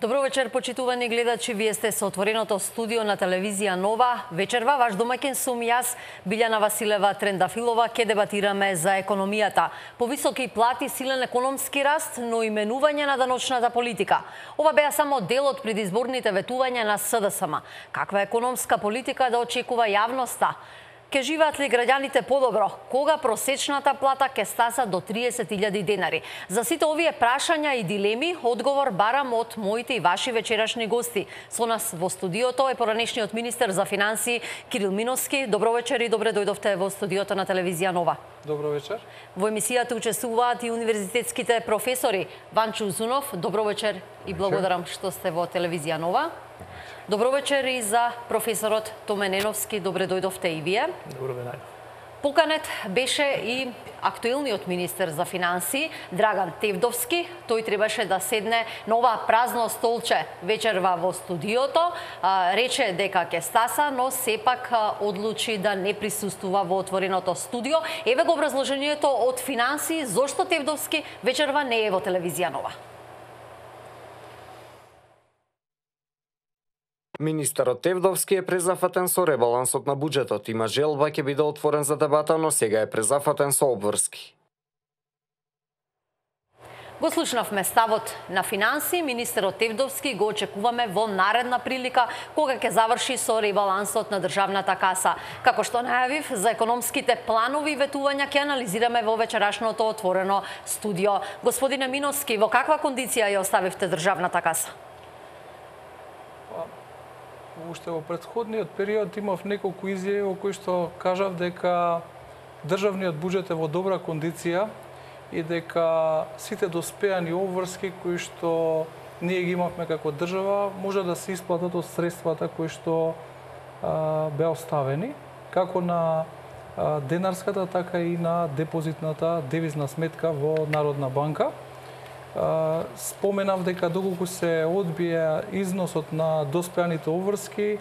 Добро вечер, почитувани гледачи. Вие сте со отвореното студио на телевизија Нова. Вечерва ваш домаќин сум јас, Билјана Василева Трендафилова. Ке дебатираме за економијата. Повисоки плати, силен економски раст, но и менување на даночната политика. Ова беа само дел од предизборните ветувања на СДСМ. Каква економска политика да очекува јавноста? Ке живеат ли граѓаните подобро? Кога просечната плата ке стаса до 30.000 денари? За сите овие прашања и дилеми, одговор барам од моите и ваши вечерашни гости. Со нас во студиото е поранешниот министер за финансии Кирил Миновски. Добро вечер и добре дојдовте во студиото на телевизија Нова. Добро вечер. Во емисијата учествуваат и универзитетските професори. Ванчо Узунов, добро вечер и благодарам што сте во телевизија Нова. Добро вечер и за професорот Томе Неновски. Добре дојдовте и вие. Добро ве најдов. Поканет беше и актуелниот министер за финансии Драган Тевдовски. Тој требаше да седне на ова празно столче вечерва во студиото. Рече дека ќе стаса, но сепак одлучи да не присуствува во отвореното студио. Еве го образложението од финансии зошто Тевдовски вечерва не е во телевизија Нова. Министерот Тевдовски е презафатен со ребалансот на буџетот. Има желба ќе биде отворен за дебата, но сега е презафатен со обврски. Го слушнавме ставот на финансии. Министерот Тевдовски го очекуваме во наредна прилика, кога ќе заврши со ребалансот на државната каса. Како што најавив, за економските планови и ветувања ќе анализираме во вечерашното отворено студио. Господине Миновски, во каква кондиција ја оставивте државната каса? Уште во претходниот период имав неколку изјави во кои што кажав дека државниот буџет е во добра кондиција и дека сите доспеани обврски кои што ние ги имавме како држава може да се исплатат од средствата кои што беа оставени, како на денарската, така и на депозитната девизна сметка во Народна банка. Споменав дека доколку се одбие износот на доспеаните обврски,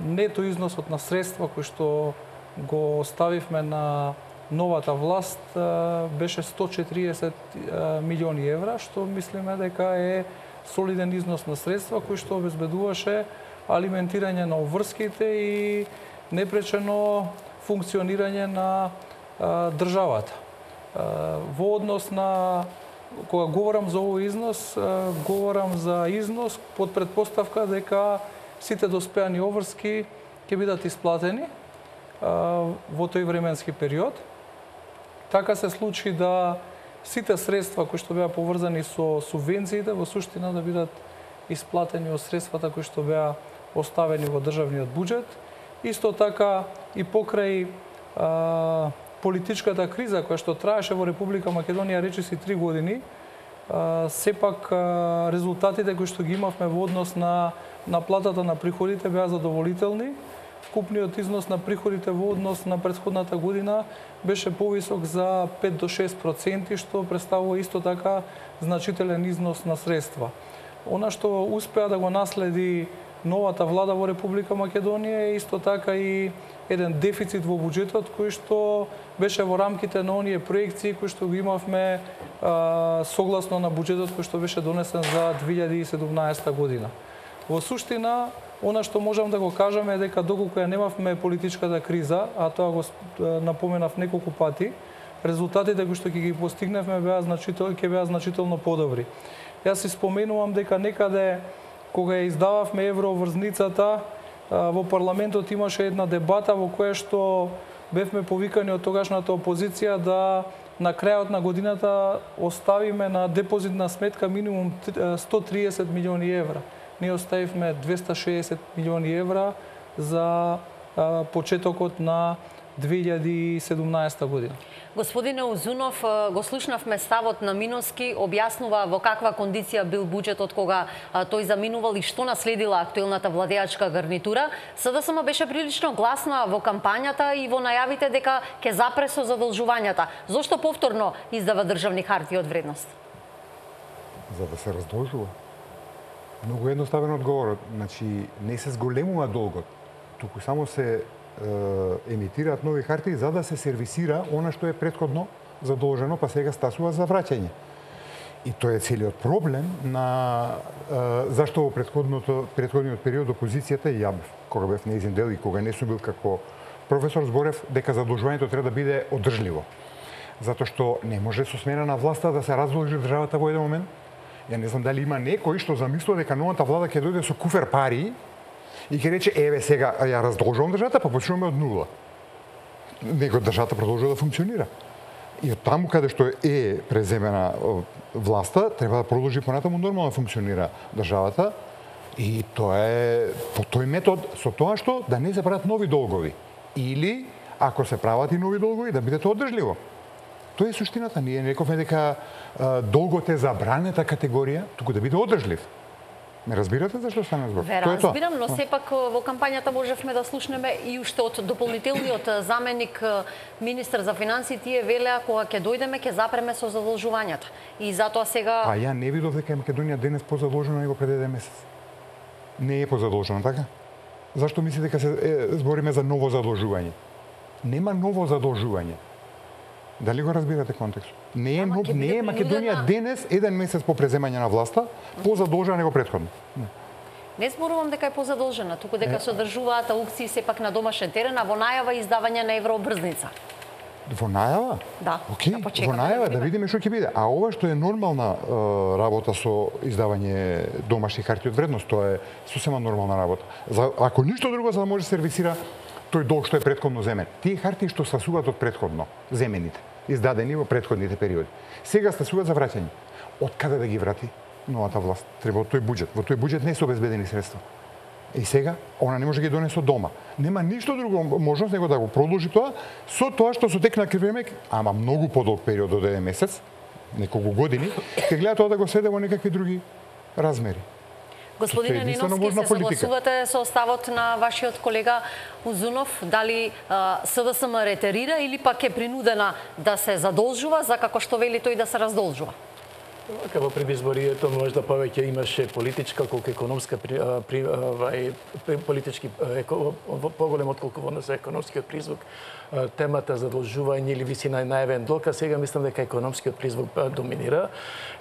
нето износот на средства кои што го оставивме на новата власт беше 140 милиони евра, што мислиме дека е солиден износ на средства кои што обезбедуваше алиментирање на обврските и непречено функционирање на државата. Во однос на кога говорам за овој износ, говорам за износ под предпоставка дека сите доспеани обврски ќе бидат исплатени во тој временски период. Така се случи да сите средства кои што беа поврзани со субвенциите во суштина да бидат исплатени од средствата кои што беа оставени во државниот буџет. Исто така и покрај политичката криза која што траеше во Република Македонија речиси 3 години, сепак резултатите кои што ги имавме во однос на платата на приходите беа задоволителни. Вкупниот износ на приходите во однос на претходната година беше повисок за 5 до 6%, што представува исто така значителен износ на средства. Она што успеа да го наследи новата влада во Република Македонија е исто така и еден дефицит во буџетот кој што беше во рамките на оние проекции кои што ги имавме согласно на буџетот кој што беше донесен за 2017 година. Во суштина, она што можам да го кажам е дека доколку ја немавме политичката криза, а тоа го напоменав неколку пати, резултатите кои што ќе ги постигневме ќе беа значително подобри. Јас си споменувам дека некаде кога ја издававме евроврзницата, во парламентот имаше една дебата во која што бевме повикани од тогашната опозиција да на крајот на годината оставиме на депозитна сметка минимум 130 милиони евра. Ние оставивме 260 милиони евра за почетокот на 2017 година. Господине Узунов, го слушнавме ставот на Миновски, објаснува во каква кондиција бил буџетот кога тој заминувал и што наследила актуелната владеачка гарнитура. СДСМ беше прилично гласна во кампањата и во најавите дека ќе запре со задолжувањата. Зошто повторно издава државни харти од вредност? За да се раздолжува. Многу едноставен одговор. Значи, не се зголемува долгот, туку само се емитираат нови хартии за да се сервисира она што е претходно задолжено, па сега стасува за враќање. И тоа е целиот проблем на зашто во претходниот период опозицијата и ја кога бев неизин дел и кога не сум бил како професор зборев дека задолжувањето треба да биде одржливо. Затоа што не може со смена на власта да се раздолжи државата во еден момент. Ја не знам дали има некој што замислува дека новата влада ќе дојде со куфер пари и ќе рече еве сега ја раздолжувам државата, па почнуваме од нула. Него државата продолжува да функционира. И од таму каде што е преземена власта, треба да продолжи понатаму нормално да функционира државата. И тоа е по тој метод со тоа што да не се прават нови долгови. Или, ако се прават и нови долгови, да биде тоа одржливо. Тоа е суштината. Ние не рековме дека долгот е забранета категорија, туку да биде одржлив. Не разбирате зашто стана збор? Ве разбирам, но сепак во кампањата можевме да слушнеме и уште од дополнителниот заменик министер за финансии, тие велеа кога ќе дојдеме ќе запреме со задолжувањата. И затоа сега А ја не видов дека Македонија денес позадолжена него пред еден месец. Не е позадолжена, така? Зашто мислите дека се збориме за ново задолжување? Нема ново задолжување. Дали го разбирате контекстот? Не е Македонија денес, еден месец по преземање на власта, позадолжена него претходно. не зборувам дека е позадолжена, туку дека се одржуваат аукции сепак на домашен терен, а во најава издавање на еврообрзница. Во најава? Да. Океј, во најава да видиме што ќе биде. А ова што е нормална работа со издавање домашни харти од вредност, тоа е сосема нормална работа. Ако ништо друго за да може да сервисира тој долг што е претходно земен. Тие харти што стасуваат од претходно земените, издадени во претходните периоди. Сега стасуваат за враќање. Од каде да ги врати новата власт? Треба од тој буџет. Во тој буџет не се обезбедени средства. И сега она не може да ги донесе од дома. Нема ништо друго можност него да го продолжи тоа со тоа што со тек на време, ама многу подолг период од еден месец, неколку години, ќе гледа тоа да го сведе во некакви други размери. Господине Ниновски, се согласувате со ставот на вашиот колега Узунов, дали СДСМ ретерира или пак е принудена да се задолжува, за како што вели тој да се раздолжува? Во предизборието можда повеќе имаше политичка колку економска политички поголем отколку во нас економскиот призвук темата задолжување или висина најавен долг, а сега мислам дека економскиот призвук доминира.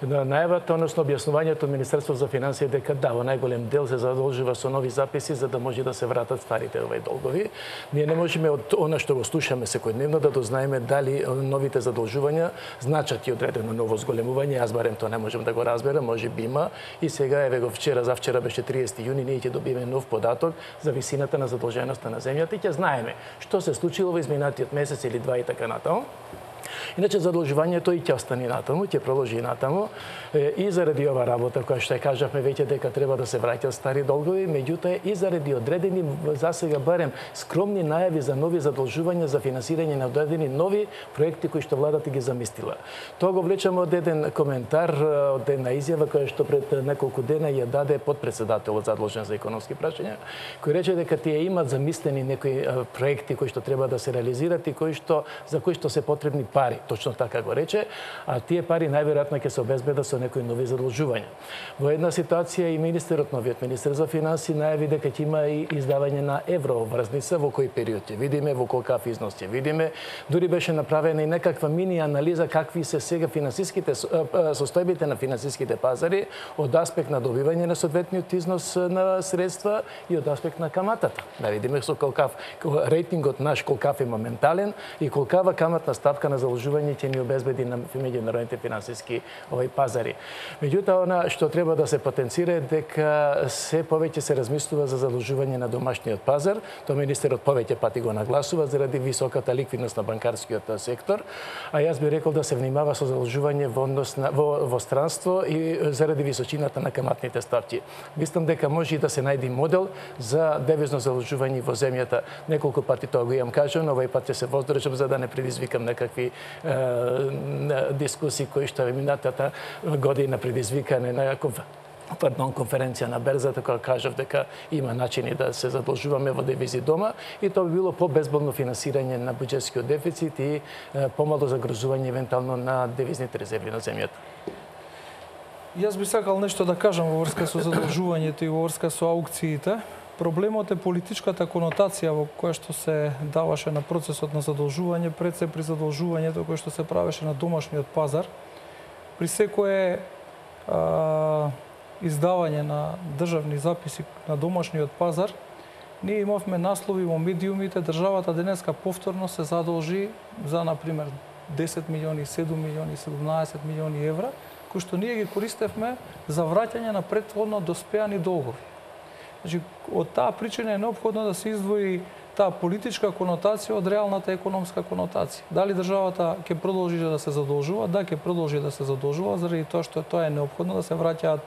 Најавата, односно објаснувањето од Министерството за финансии дека да, во најголем дел се задолжува со нови записи за да може да се вратат старите долгови. Ние не можеме од она што го слушаме секојдневно да дознаеме дали новите задолжувања значат и одредено ново зголемување. Јас барем тоа не можам да го разберам, може би има. И сега еве го завчера беше 30 јуни, ние ќе добиеме нов податок за висината на задолженоста на земјата и ќе знаеме што се случило во изминатиот месец или два и така натаму. Иначе задолжувањето и ќе остане натаму, ќе продолжи натаму и заради ова работа која што ја кажавме веќе дека треба да се враќаат стари долгови, меѓутоа и заради одредени засега барем скромни најави за нови задолжувања за финансирање на одредени нови проекти кои што владата ги замислила. Тоа го влечам од еден коментар, од една изјава која што пред неколку дена ја даде потпредседателот задолжен за економски прашања, кој рече дека тие имаат замислени некои проекти кои што треба да се реализираат и за кои што се потребни пари. Точно така го рече, а тие пари најверојатно ќе се обезбедат со некои нови задолжувања. Во една ситуација и новиот министер за финансии најави дека ќе има и издавање на еврообрзница во кој период ќе видиме, во колкав износ ќе видиме. Дури беше направена и некаква мини анализа какви се сега финансиските состојбите на финансиските пазари од аспект на добивање на соодветниот износ на средства и од аспект на каматата. Да видиме со колкав рейтингот наш колкав е моментален и колкава каматна ставка на задолжување ќе ни обезбеди на меѓународните финансиски пазари. Меѓутоа, она што треба да се потенцира е дека се повеќе се размислува за задолжување на домашниот пазар. Тоа министерот повеќе пати го нагласува заради високата ликвидност на банкарскиот сектор, а јас би рекол да се внимава со задолжување во странство и заради височината на каматните ставки. Мислам дека може и да се најде модел за девизно задолжување во земјата. Неколку пати тоа го имам кажано, овој пат ќе се воздржам за да не предизвикам некакви дискусии кои што минатата година предизвикане на конференција на берзата која кажав дека има начини да се задолжуваме во девизи дома и тоа би било по-безболно финансирање на буџетскиот дефицит и помало загрозување евентуално на девизните резерви на земјата. Јас би сакал нешто да кажам во врска со задолжувањето и во врска со аукциите. Проблемот е политичката конотација во која што се даваше на процесот на задолжување, пред се при задолжувањето кое што се правеше на домашниот пазар. При секое издавање на државни записи на домашниот пазар, ние имавме наслови во медиумите, државата денеска повторно се задолжи за, например, 10 милиони, 7 милиони, 17 милиони евра, кои што ние ги користевме за враќање на претходно доспеани долгови. Значи, од таа причина е неопходно да се издвои таа политичка конотација од реалната економска конотација. Дали државата ќе продолжи да се задолжува? Да, ќе продолжи да се задолжува, заради тоа што тоа е неопходно да се враќаат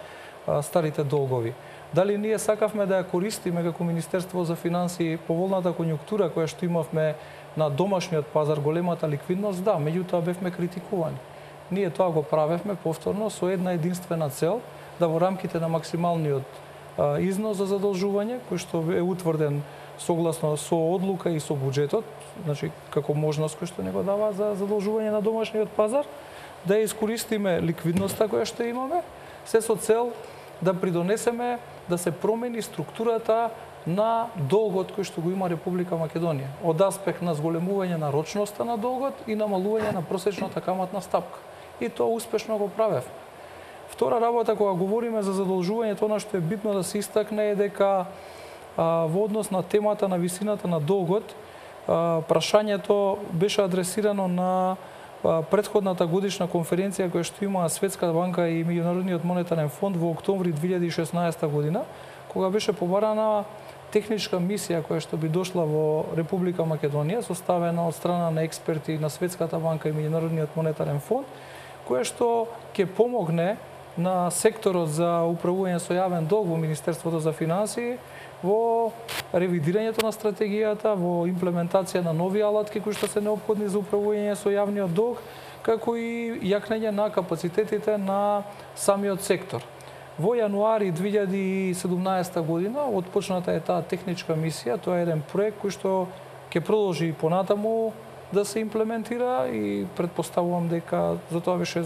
старите долгови. Дали ние сакавме да ја користиме како Министерство за финансии поволната конјунктура која што имавме на домашниот пазар, големата ликвидност? Да, меѓутоа бевме критикувани. Ние тоа го правевме повторно со една единствена цел, да во рамките на максималниот износ за задолжување, кој што е утврден согласно со одлука и со буџетот, значи како можност кој што не го дава за задолжување на домашниот пазар, да ја искористиме ликвидноста која што имаме, се со цел да придонесеме да се промени структурата на долгот кој што го има Република Македонија, од аспект на зголемување на рочноста на долгот и намалување на просечната каматна стапка. И тоа успешно го правев. Втора работа, кога говориме за задолжувањето, она што е битно да се истакне е дека во однос на темата на висината на долгот, прашањето беше адресирано на претходната годишна конференција која што имаа Светска банка и Меѓународниот монетарен фонд во октомври 2016 година, кога беше побарана техничка мисија која што би дошла во Република Македонија, составена од страна на експерти на Светската банка и Меѓународниот монетарен фонд, која што ќе помогне на секторот за управување со јавен долг во Министерството за финансии во ревидирањето на стратегијата, во имплементација на нови алатки кои што се неопходни за управување со јавниот долг, како и јакнење на капацитетите на самиот сектор. Во јануари 2017 година отпочната е таа техничка мисија, тоа е еден проект кој што ќе продолжи и понатаму да се имплементира и претпоставувам дека за тоа беше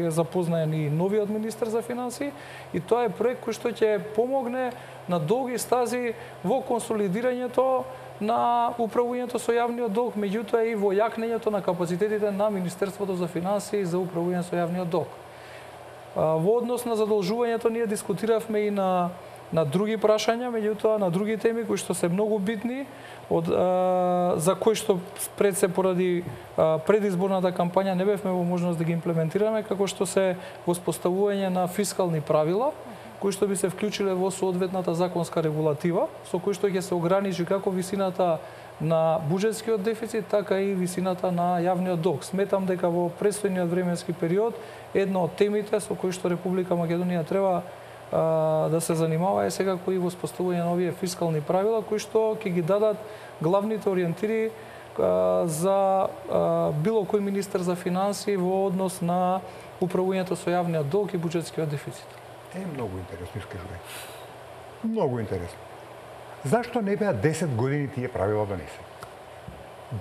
запознаен и новиот министер за финансии, и тоа е проект кој што ќе помогне на долги стази во консолидирањето на управувањето со јавниот долг, меѓутоа и во јакнењето на капацитетите на Министерството за финансии за управување со јавниот долг. Во однос на задолжувањето ние дискутиравме и на други прашања, меѓутоа на други теми кои што се многу битни, за кои што пред се поради предизборната кампања не бевме во можност да ги имплементираме, како што се воспоставување на фискални правила, кои што би се вклучиле во соодветната законска регулатива, со кои што ќе се ограничи како висината на буџетскиот дефицит, така и висината на јавниот долг. Сметам дека во предстојниот временски период една од темите со кои што Република Македонија треба да се занимава е секако и воспоставување на овие фискални правила кои што ќе ги дадат главните ориентири за било кој министер за финансии во однос на управувањето со јавниот долг и буџетскиот дефицит. Е многу интересно, искажување. Многу интересно. Зашто не беа 10 години тие правила донесени?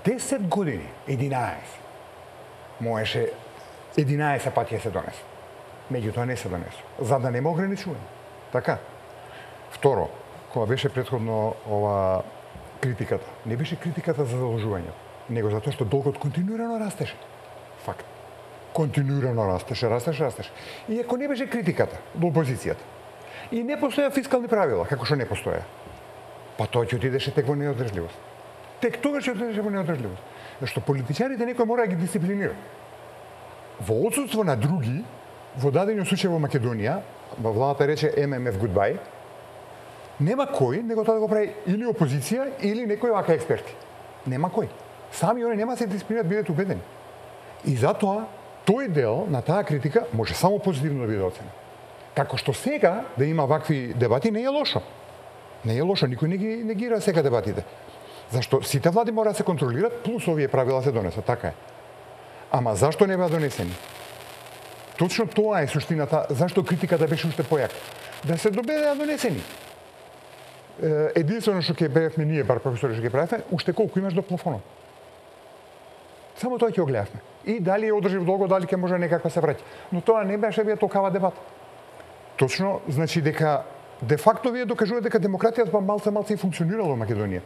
10 години, 11. Можеше 11 пати се донесе. Меѓутоа не се донесу, за да нема ограничување. Така. Второ, кога беше претходно ова критиката, не беше критиката за задолжувањето, него затоа што долгот континуирано растеше. Факт. Континуирано растеше. И ако не беше критиката до опозицијата, и не постоја фискални правила, како што не постоја, па тоа ќе отидеше тек во неодржливост. Тек тогаш ќе отидеше во неодржливост. Зашто политичарите некој мора да ги дисциплинира. Во отсутство на други, во дадениот случај во Македонија, владата рече ММФ goodbye, нема кој него тоа да го прави или опозиција или некој вака експерти. Нема кој. Сами они нема се дисциплинират, бидат убедени. И затоа тој дел на таа критика може само позитивно да биде оценен. Како што сега да има вакви дебати не е лошо. Не е лошо, никој не ги негира сега дебатите. Зашто сите влади мора да се контролират, плюс овие правила се донесат, така е. Ама зашто не беа донесени? Точно тоа е суштината, зашто критиката беше уште појака. Да се добедеа донесени. Единствено што ќе бевме ние, бар професори што ќе правевме, уште колку имаш до плафонот. Само тоа ќе го гледавме. И дали е одржив долго, дали ќе може некако се враќа. Но тоа не беше бија толкава дебат. Точно, значи дека де факто вие докажувате дека демократијата малце и функционирала во Македонија.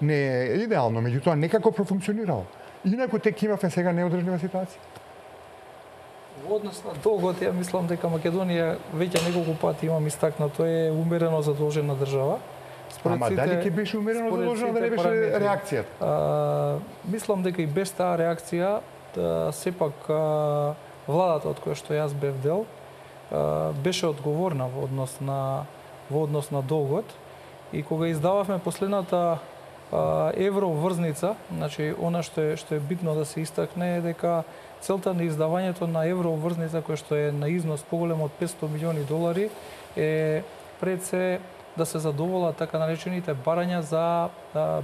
Не е идеално, меѓутоа некако профункционирало. Инаку тек имавме сега неодржлива ситуација. Во однос на долгот, ја мислам дека Македонија веќе неколку пати имам истакнато е умерено задолжена држава. Ама дали ќе беше умерено задолжена, да не беше реакцијата? Мислам дека и без таа реакција, сепак владата од која што јас бев дел, беше одговорна во однос на долгот. И кога издававме последната евроврзница, значи она што е битно да се истакне е дека целта на издавањето на евроврзница која што е на износ поголем од $500 милиони е пред се да се задоволат така наречените барања за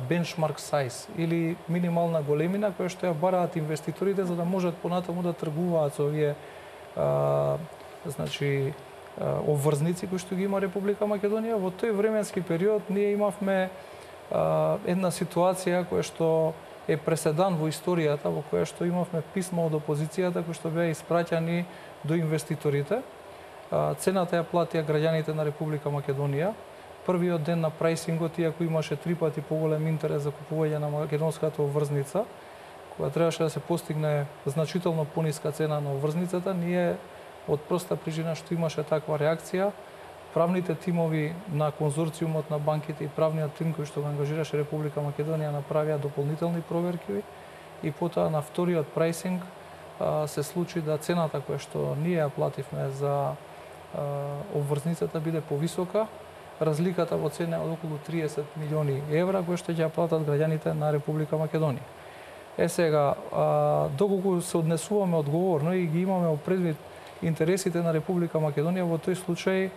бенчмарк сайз или минимална големина која што ја бараат инвеститорите за да можат понатаму да тргуваат со овие значи обврзници кои што ги има Република Македонија. Во тој временски период ние имавме една ситуација која што е преседан во историјата, во која што имавме писма од опозицијата кои што беа испраќани до инвеститорите. Цената ја платија граѓаните на Република Македонија. Првиот ден на прајсингот, иако имаше 3 пати поголем интерес за купување на македонската обврзница, кога требаше да се постигне значително пониска цена на обврзницата, ние од проста причина што имаше таква реакција, правните тимови на конзорциумот на банките и правниот тим кој што го ангажираше Република Македонија направија дополнителни проверки и потоа на вториот прајсинг се случи да цената која што ние ја плативме за обврзницата биде повисока, разликата во цена од околу 30 милиони евра кои што ќе ја платат граѓаните на Република Македонија. Сега, доколку се однесуваме одговорно и ги имаме предвид интересите на Република Македонија, во тој случај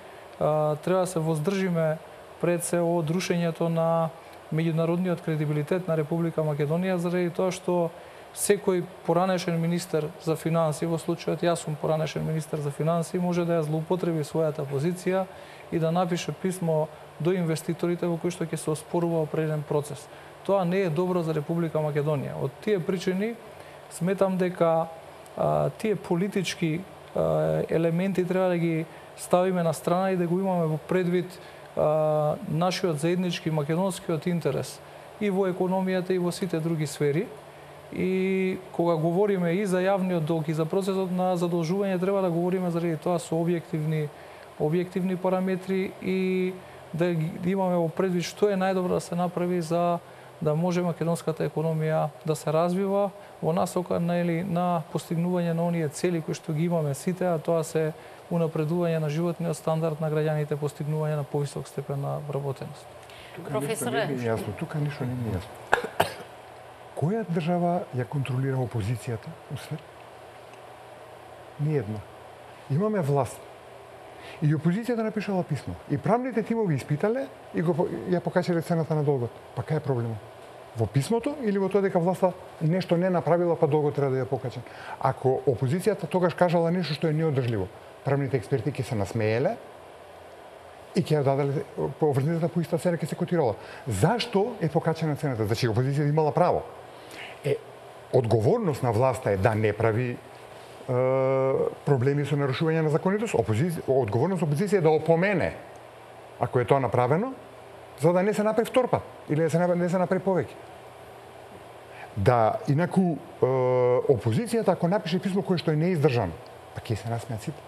треба да се воздржиме пред се од рушењето на меѓународниот кредибилитет на Република Македонија, заради тоа што секој поранешен министер за финансии, во случајот јас сум поранешен министер за финансии, може да ја злоупотреби својата позиција и да напише писмо до инвеститорите во кој што ќе се оспорува определен процес. Тоа не е добро за Република Македонија. Од тие причини сметам дека тие политички елементи треба да ги ставиме на страна и да го имаме во предвид нашиот заеднички македонскиот интерес и во економијата и во сите други сфери. И кога говориме и за јавниот долг и за процесот на задолжување, треба да говориме заради тоа со објективни параметри и да имаме во предвид што е најдобро да се направи за да може македонската економија да се развива во насока на постигнување на оние цели кои што ги имаме сите, а тоа се унапредување на животниот стандард на граѓаните, постигнување на повисок степен на вработеност. Професоре, тука ништо не ми е јасно. Која држава ја контролира опозицијата у свет? Ниедна. Имаме власт. И опозицијата напишала писмо. И правните тимови испитале и ја покачале цената на долгот. Па кај е проблемот? Во писмото или во тоа дека власта нешто не направила, па долго треба да ја покача? Ако опозицијата тогаш кажала нешто што е неодржливо, правните експерти ќе се насмееле и ќе ја дадале обврзницата по иста цена ќе се котирала. Зашто е покачена цената? Значи опозицијата имала право. Одговорност на власта е да не прави проблеми со нарушување на законитост. Одговорност опозиција е да опомене ако е тоа направено, за да не се направи втор пат или да не се направи повеќе. Да, инаку опозицијата ако напише писмо кое што е неиздржано, па ќе се насмеат сите.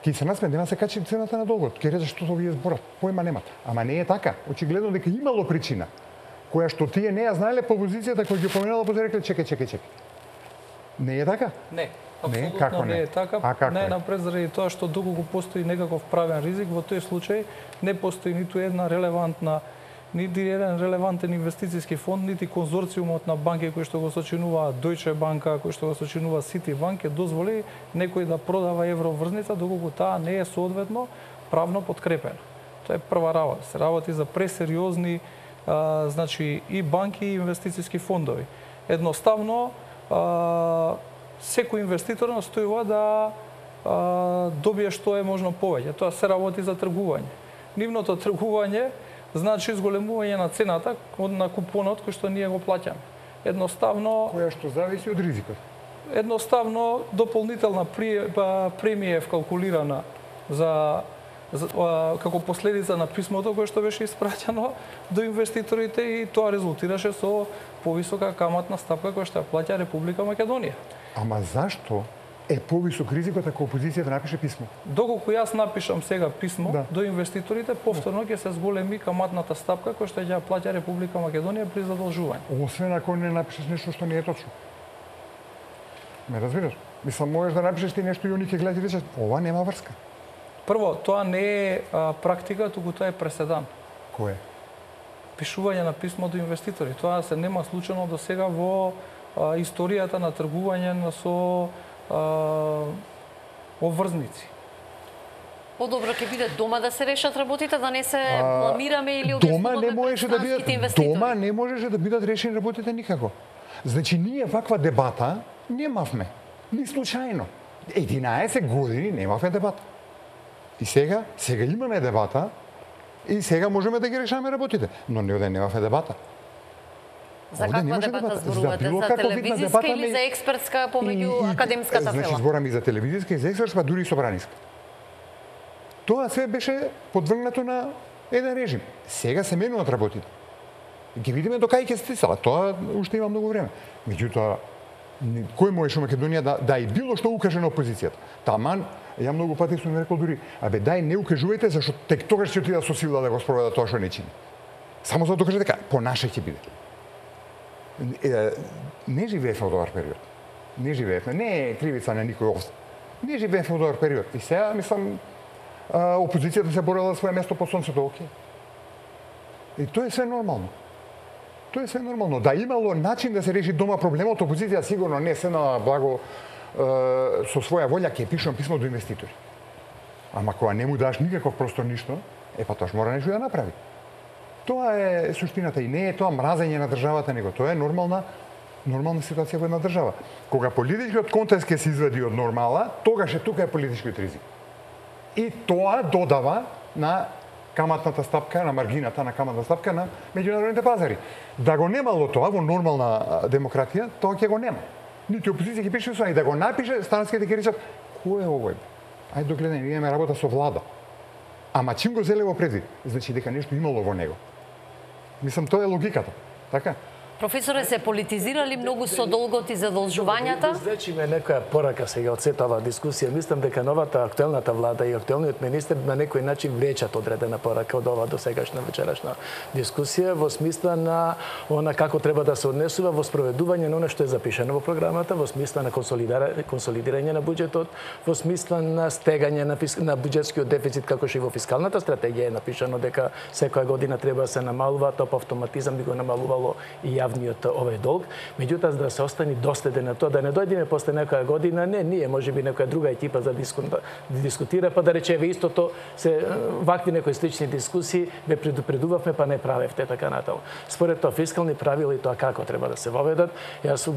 Ќе се насмеат, нема се качи цената на долгот. Ќе рече што овие зборат, појма немат. Ама не е така. Очигледно дека имало причина која што тие не ја знаеле по опозицијата која ги поменала, па рекле чекај. Не е така? Не, апсолутно не е така. Најнапред заради тоа што доколку постои некаков правен ризик, во тој случај не постои ниту еден релевантен инвестициски фонд, нити конзорциумот на банки кои што го сочинува Deutsche Banka, кои што го сочинува Citibank, ќе дозволи некој да продава евроврзница доколку таа не е соодветно правно подкрепена. Тоа е прва работа. Се работи за пресериозни значи и банки и инвестициски фондови. Едноставно секој инвеститор настојува да добие што е можно повеќе. Тоа се работи за тргување. Нивното тргување значи зголемување на цената на купонот кој што ние го плаќаме. Едноставно која што зависи од ризикот. Едноставно дополнителна премија е вкалкулирана како последица на писмото кое што беше испраќано до инвеститорите и тоа резултираше со повисока каматна стапка која што ја плаќа Република Македонија. Ама зашто е повисок ризикот ако опозицијата напише писмо. Доколку јас напишам сега писмо Да. до инвеститорите, повторно ќе се зголеми каматната стапка која што ќе ја плаќа Република Македонија при задолжување. Освен ако не напишеш нешто што не е точно. Ме разбираш? Мислам, можеш да напишеш ти нешто и они ќе гледат и речат, ова нема врска. Прво, тоа не е практика, туку тоа е преседан. Кој е? Пишување на писмо до инвеститори. Тоа се нема случено до сега во историјата на тргување со обврзници. Подобро ќе биде дома да се решат работите, да не се бламираме или Дома не објаснуваме можеше да бидат инвеститори. дома не можеше да бидат решени работите никако. Значи ние ваква дебата немавме. Ни случајно. 11 години немавме дебата. И сега имаме дебата и сега можеме да ги решаваме работите. Но не немавме дебата. За Овде каква немаше дебата дебата. зборувате? било За каков вид на телевизиска дебата или за експертска помеѓу академската Значи села? зборам и за телевизиска и за експертска, па дури и собраниска. Тоа све беше подвргнато на еден режим. Сега се менуваат работите. Ги видиме до кај ќе стисала. Тоа уште има многу време. Меѓутоа, кој можеше Македонија да и било што укаже на опозицијата? Таман, ја многу пати сум рекол дури, дај не укажувајте, зашто тек тогаш ќе отида со сила да го спроведа тоа што не чини. Само за да докаже дека по наше ќе биде. Не живеевме во добар период. Не живеевме. Не е кривица на никој овде. Не живеевме во добар период. И сега, мислам, опозицијата се борела за своје место по сонцето, окей. И тоа е све нормално. Тоа е све нормално. Да имало начин да се реши дома проблемот, опозиција сигурно не се на благо со своја волја ќе пишувам писмо до инвеститори. Ама кога не му даш никаков простор ништо, па тоаш мора нешто да направи. Тоа е суштината и не е тоа мразење на државата, него тоа е нормална ситуација во една држава. Кога политичкиот контекст ќе се извади од нормала, тогаш тука е политичкиот ризик. И тоа додава на каматната стапка, на маргината на каматната стапка на меѓународните пазари. Да го немало тоа во нормална демократија, тоа ќе го нема. Нити опозиција ќе пише со и да го напише, станските ќе речат кој е овој? Ајде догледај, ние имаме работа со влада. Ама чим го зеле во предвид, значи дека нешто имало во него. Мислам, тоа е логиката. Така? Професоре, се политизирали многу со долгот и задолжувањата? Значи ме некоја порака сега од сета оваа дискусија. Мислам дека новата актуелната влада и актуелниот министер на некој начин влечат одредена порака од оваа досегашна вечерашна дискусија во смисла на она како треба да се однесува во спроведување на она што е запишано во програмата, во смисла на консолидирање на буџетот, во смисла на стегање на буџетскиот дефицит, како што и во фискалната стратегија е напишано дека секоја година треба да се намалува, тоа по автоматизам би го намалувало и јавниот овој долг, меѓутоа да се остани доследен на тоа, да не дојдеме после некоја година, не ние, можеби некоја друга екипа за дискутира, па да рече истото се вакви некои слични дискусии, ве предупредувавме, па не правевте така натаму. Според тоа фискални правила и тоа како треба да се воведат, јас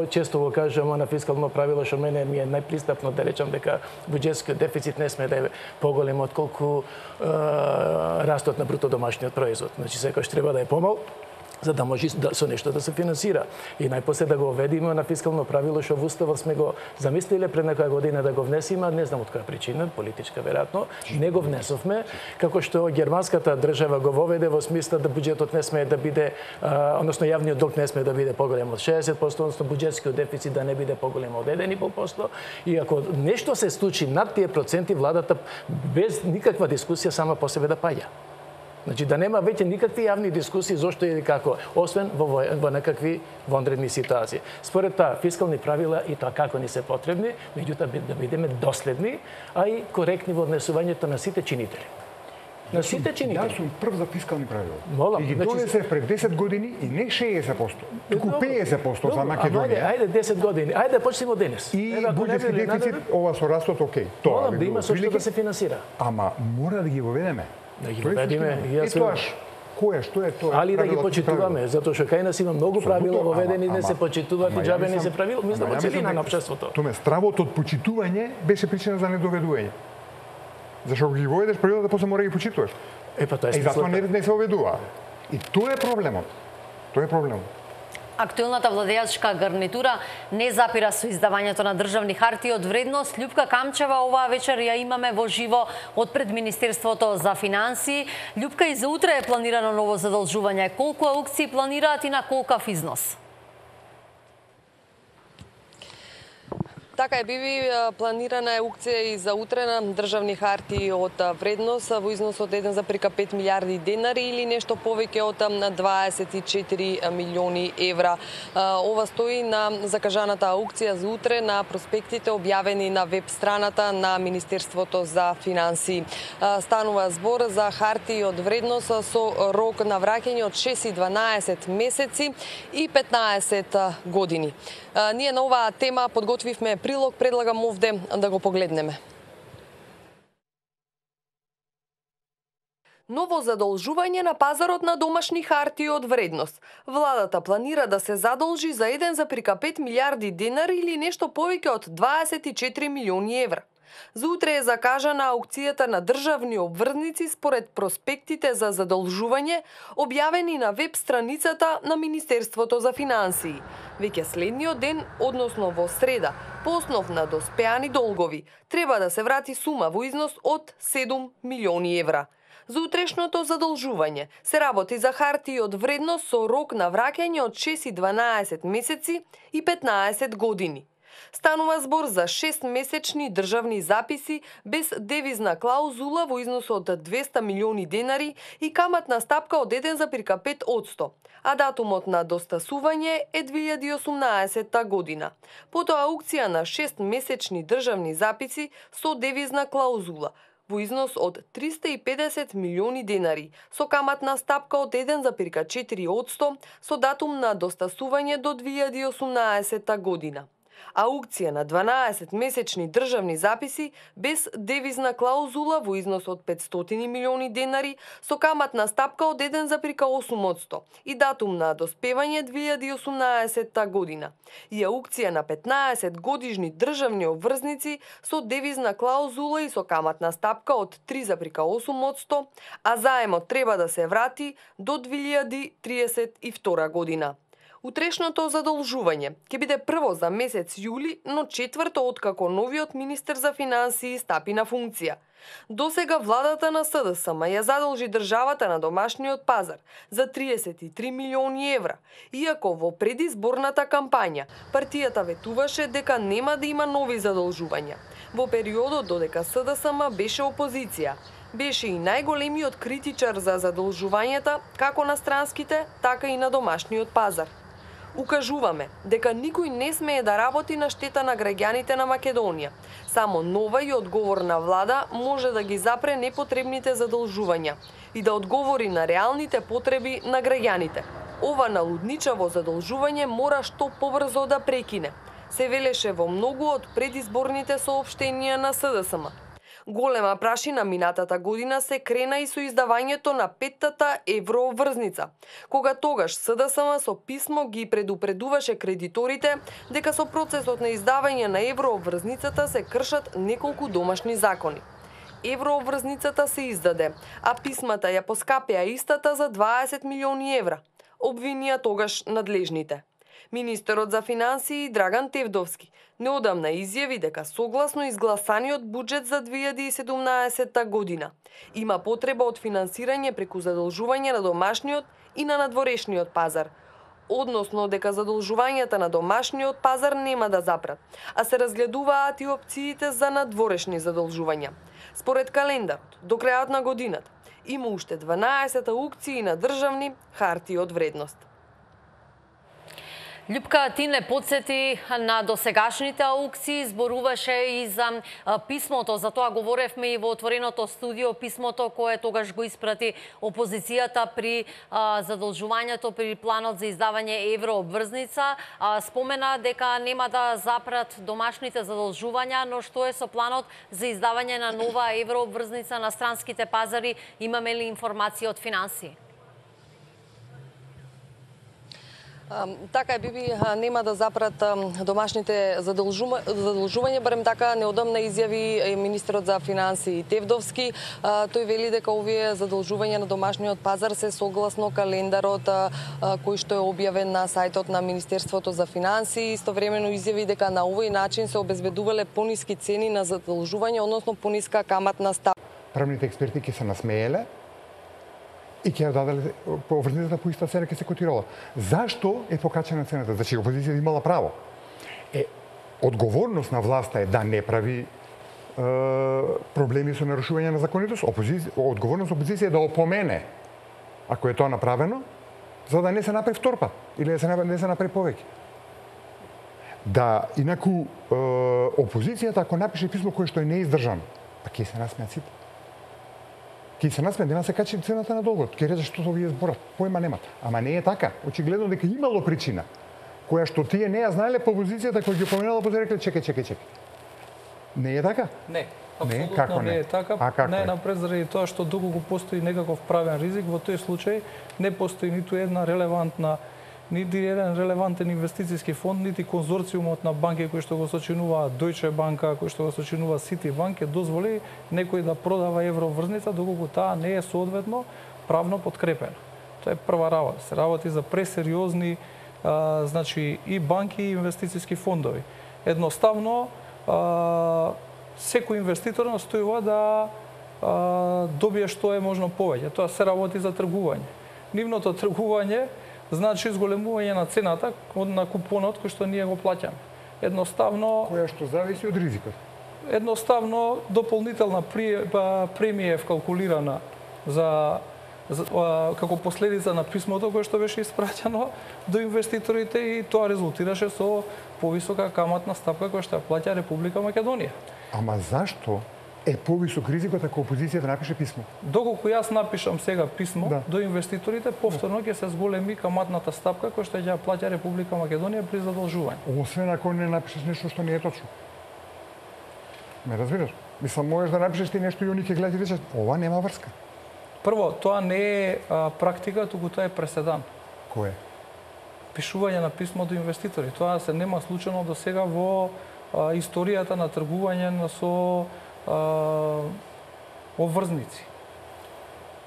често го кажам на фискално правило што мене ми е најпристапно да речам дека буџетскиот дефицит не сме да е поголем отколку растот на бруто домашниот производ. Значи секојаш треба да е помал, за да може со нешто да се финансира. И најпосле да го введиме на фискално правило што во уставот сме го замислиле пред некоја година да го внесиме, не знам од која причина, политичка веројатно, не го внесовме, како што германската држава го воведе во смисла да буџетот не смее да биде, односно јавниот долг не смее да биде поголем од 60%, односно буџетскиот дефицит да не биде поголем од 1,5%. И ако нешто се случи над тие проценти, владата без никаква дискусија сама по себе да паѓа. Значи да нема веќе никакви јавни дискусии зошто или како, освен во некакви вонредни ситуации. Според тоа, фискални правила и тоа како ни се потребни, меѓутоа да бидеме доследни, а и коректни во однесувањето на сите чинители. На сите чинители. Јас сум прв за фискални правила. Молам, и ги донесе пред 10 години и не 60%, туку 50% за Македонија. Ајде 10 години. Ајде почнеме од денес. И буџетски дефицит, ова со растот окей. Тоа Молам да има со што да се финансира. Ама мора да ги воведеме. Да ги воведиме. И тоа што е тоа? Али да ги почитуваме, затоа што кај нас има многу правила воведени, не се почитуваат и џабе не се правила, мислам во целина на општеството. Томе стравот од почитување беше причина за недоведување. Зашто ги воведеш правилата, после мора да ги почитуваш. Па тоа е затоа не се оведува. И тоа е проблемот. Тоа е проблемот. Актуелната владеачка гарнитура не запира со издавањето на државни хартии од вредност. Љупка Камчева оваа вечер ја имаме во живо од пред Министерството за финансии. Љупка, и за утре е планирано ново задолжување. Колку аукции планираат и на колкав износ? Така е, Биби, планирана е аукција и за утре на државни хартии од вредност во износ од 1,5 милиарди денари или нешто повеќе од 24 милиони евра. Ова стои на закажаната аукција за утре на проспектите објавени на веб страната на Министерството за финансии. Станува збор за хартии од вредност со рок на враќање од 6 и 12 месеци и 15 години. Ние на оваа тема подготвивме прилог, предлагам овде да го погледнеме. Ново задолжување на пазарот на домашни хартии од вредност. Владата планира да се задолжи за 1,5 милиарди денари или нешто повеќе од 24 милиони евра. За утре е закажана аукцијата на државни обврзници според проспектите за задолжување, објавени на веб страницата на Министерството за финансии. Веќе следниот ден, односно во среда, по основ на доспеани долгови, треба да се врати сума во износ од 7 милиони евра. За утрешното задолжување се работи за хартии од вредност со рок на враќање од 6 и 12 месеци и 15 години. Станува збор за 6-месечни државни записи без девизна клаузула во износ од 200 милиони денари и каматна стапка од 1,5%, а датумот на достасување е 2018 година. Потоа аукција на 6-месечни државни записи со девизна клаузула во износ од 350 милиони денари, со каматна стапка од 1,4% со датум на достасување до 2018 година. Аукција на 12-месечни државни записи без девизна клаузула во износ од 500 милиони денари со каматна стапка од 1,8% и датум на доспевање 2018 година. И аукција на 15 годишни државни обврзници со девизна клаузула и со каматна стапка од 3,8%, а заемот треба да се врати до 2032 година. Утрешното задолжување ќе биде прво за месец јули, но четврто откако новиот министер за финансии стапи на функција. Досега владата на СДСМ ја задолжи државата на домашниот пазар за 33 милиони евра, иако во предизборната кампања партијата ветуваше дека нема да има нови задолжувања. Во периодот додека СДСМ беше опозиција, беше и најголемиот критичар за задолжувањата како на странските, така и на домашниот пазар. Укажуваме дека никој не смее да работи на штета на граѓаните на Македонија. Само нова и одговорна влада може да ги запре непотребните задолжувања и да одговори на реалните потреби на граѓаните. Ова налудничаво задолжување мора што побрзо да прекине, се велеше во многу од предизборните соопштенија на СДСМ. Голема прашина минатата година се крена и со издавањето на 5-тата еврообврзница, кога тогаш СДСМ со писмо ги предупредуваше кредиторите дека со процесот на издавање на еврообврзницата се кршат неколку домашни закони. Еврообврзницата се издаде, а писмата ја поскапеа истата за 20 милиони евра, обвинија тогаш надлежните. Министерот за финансии Драган Тевдовски неодамна изјави дека согласно изгласаниот буџет за 2017 година има потреба од финансирање преку задолжување на домашниот и на надворешниот пазар, односно дека задолжувањата на домашниот пазар нема да запрат, а се разгледуваат и опциите за надворешни задолжувања. Според календарот, до крајот на годината има уште 12 аукции на државни хартии од вредност. Љупка, ти не подсети на досегашните аукции, зборуваше и за писмото, за тоа говоревме и во отвореното студио, писмото кое тогаш го испрати опозицијата при задолжувањето, при планот за издавање еврообврзница. Спомена дека нема да запрат домашните задолжувања, но што е со планот за издавање на нова еврообврзница на странските пазари? Имаме ли информација од финансии? Така е, Биби, нема да запрат домашните задолжувања, барем така неодамна изјави министерот за финансии Тевдовски. Тој вели дека овие задолжувања на домашниот пазар се согласно календарот кој што е објавен на сајтот на Министерството за финансии. Истовремено изјави дека на овој начин се обезбедувале пониски цени на задолжување, односно пониска каматна стапка. Правните експерти ќе се насмееле и ќе ја дадале обврзницата по иста цена ќе се котирала. Зашто е покачена цената? Значи опозицијата имала право. одговорност на власта е да не прави проблеми со нарушување на законитост, одговорност опозиција е да опомене ако е тоа направено, за да не се направи втор пат или да не се направи повеќе. Да, инаку опозицијата ако напише писмо кое што е неиздржано, па ќе се насмеат сите. Ќе се насмеат, нема се качи цената на долгот, ќе рече што вие зборат, појма немат. Ама не е така. Очигледно дека имало причина која што тие не ја знаеле по опозицијата која ги поминала, па рекли чекај. Не е така? Не. Апсолутно не е така. Најнапред заради тоа што доколку постои некаков правен ризик, во тој случај не постои ниту една релевантна, нити еден релевантен инвестицијски фонд, нити конзорциумот на банки кои што го сочинува Deutsche Banka, кои што го сочинува Citibank, ќе дозволи некој да продава евроврзница доколку таа не е соодветно правно подкрепена. Тоа е прва работа. Се работи за пресериозни значи и банки и инвестицијски фондови. Едноставно секој инвеститор настојува да добие што е можно повеќе. Тоа се работи за тргување. Нивното тргување значи зголемување на цената на купонот кој што ние го плаќаме. Едноставно која што зависи од ризикот. Едноставно дополнителна премија е вкалкулирана за како последица на писмото кое што беше испраќано до инвеститорите и тоа резултираше со повисока каматна стапка која што ја плаќа Република Македонија. Ама зашто е повисок ризикот ако опозицијата напише писмо? Доколку јас напишам сега писмо до инвеститорите, повторно ќе се зголеми каматната стапка која што ќе ја плаќа Република Македонија при задолжување. Освен ако не напишеш нешто што не е точно. Ме разбираш? Мислам, можеш да напишеш ти нешто и они ќе гледат и речат, ова нема врска. Прво, тоа не е практика, туку тоа е преседан. Кој е? Пишување на писмо до инвеститори. Тоа се нема случено до сега во историјата на тргување со обврзници.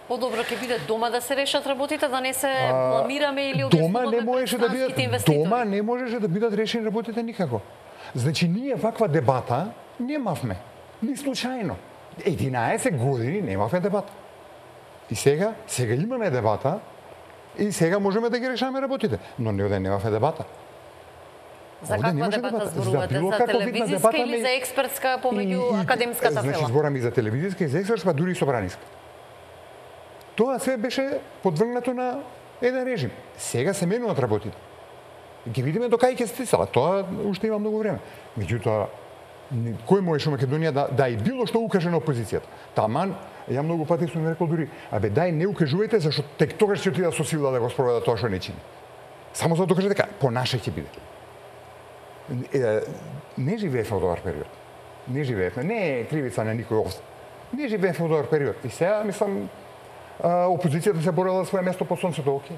Подобро ќе биде дома да се решат работите, да не се бламираме или дома не можеше да бидат дома не можеше да бидат решени работите никако. Значи ние ваква дебата немавме. Ни случајно. 11 години немавме дебата. И сега имаме дебата и сега можеме да ги решаваме работите, но не немавме дебата. За каква дебата зборувате? За телевизиска или за експертска помеѓу академската фела? Значи зборам и за телевизиска и за експертска, па дури и собраниска. Тоа се беше подвргнато на еден режим. Сега се менуваат работите. Ги видиме до кај ќе стисала. Тоа уште има многу време. Меѓутоа, кој можеше Македонија да и било што укаже на опозицијата? Таман, ја многу пати сум рекол дури, дај не укажувајте, зашто тек тогаш ќе отида со сила да го спроведа тоа што не чини. Само за да докаже дека по наше ќе биде. Не живеевме во добар период. Не живеевме. Не е кривица на никој овде. Не живеевме во добар период. И сега, мислам, опозицијата се борела за своје место по сонцето, окей.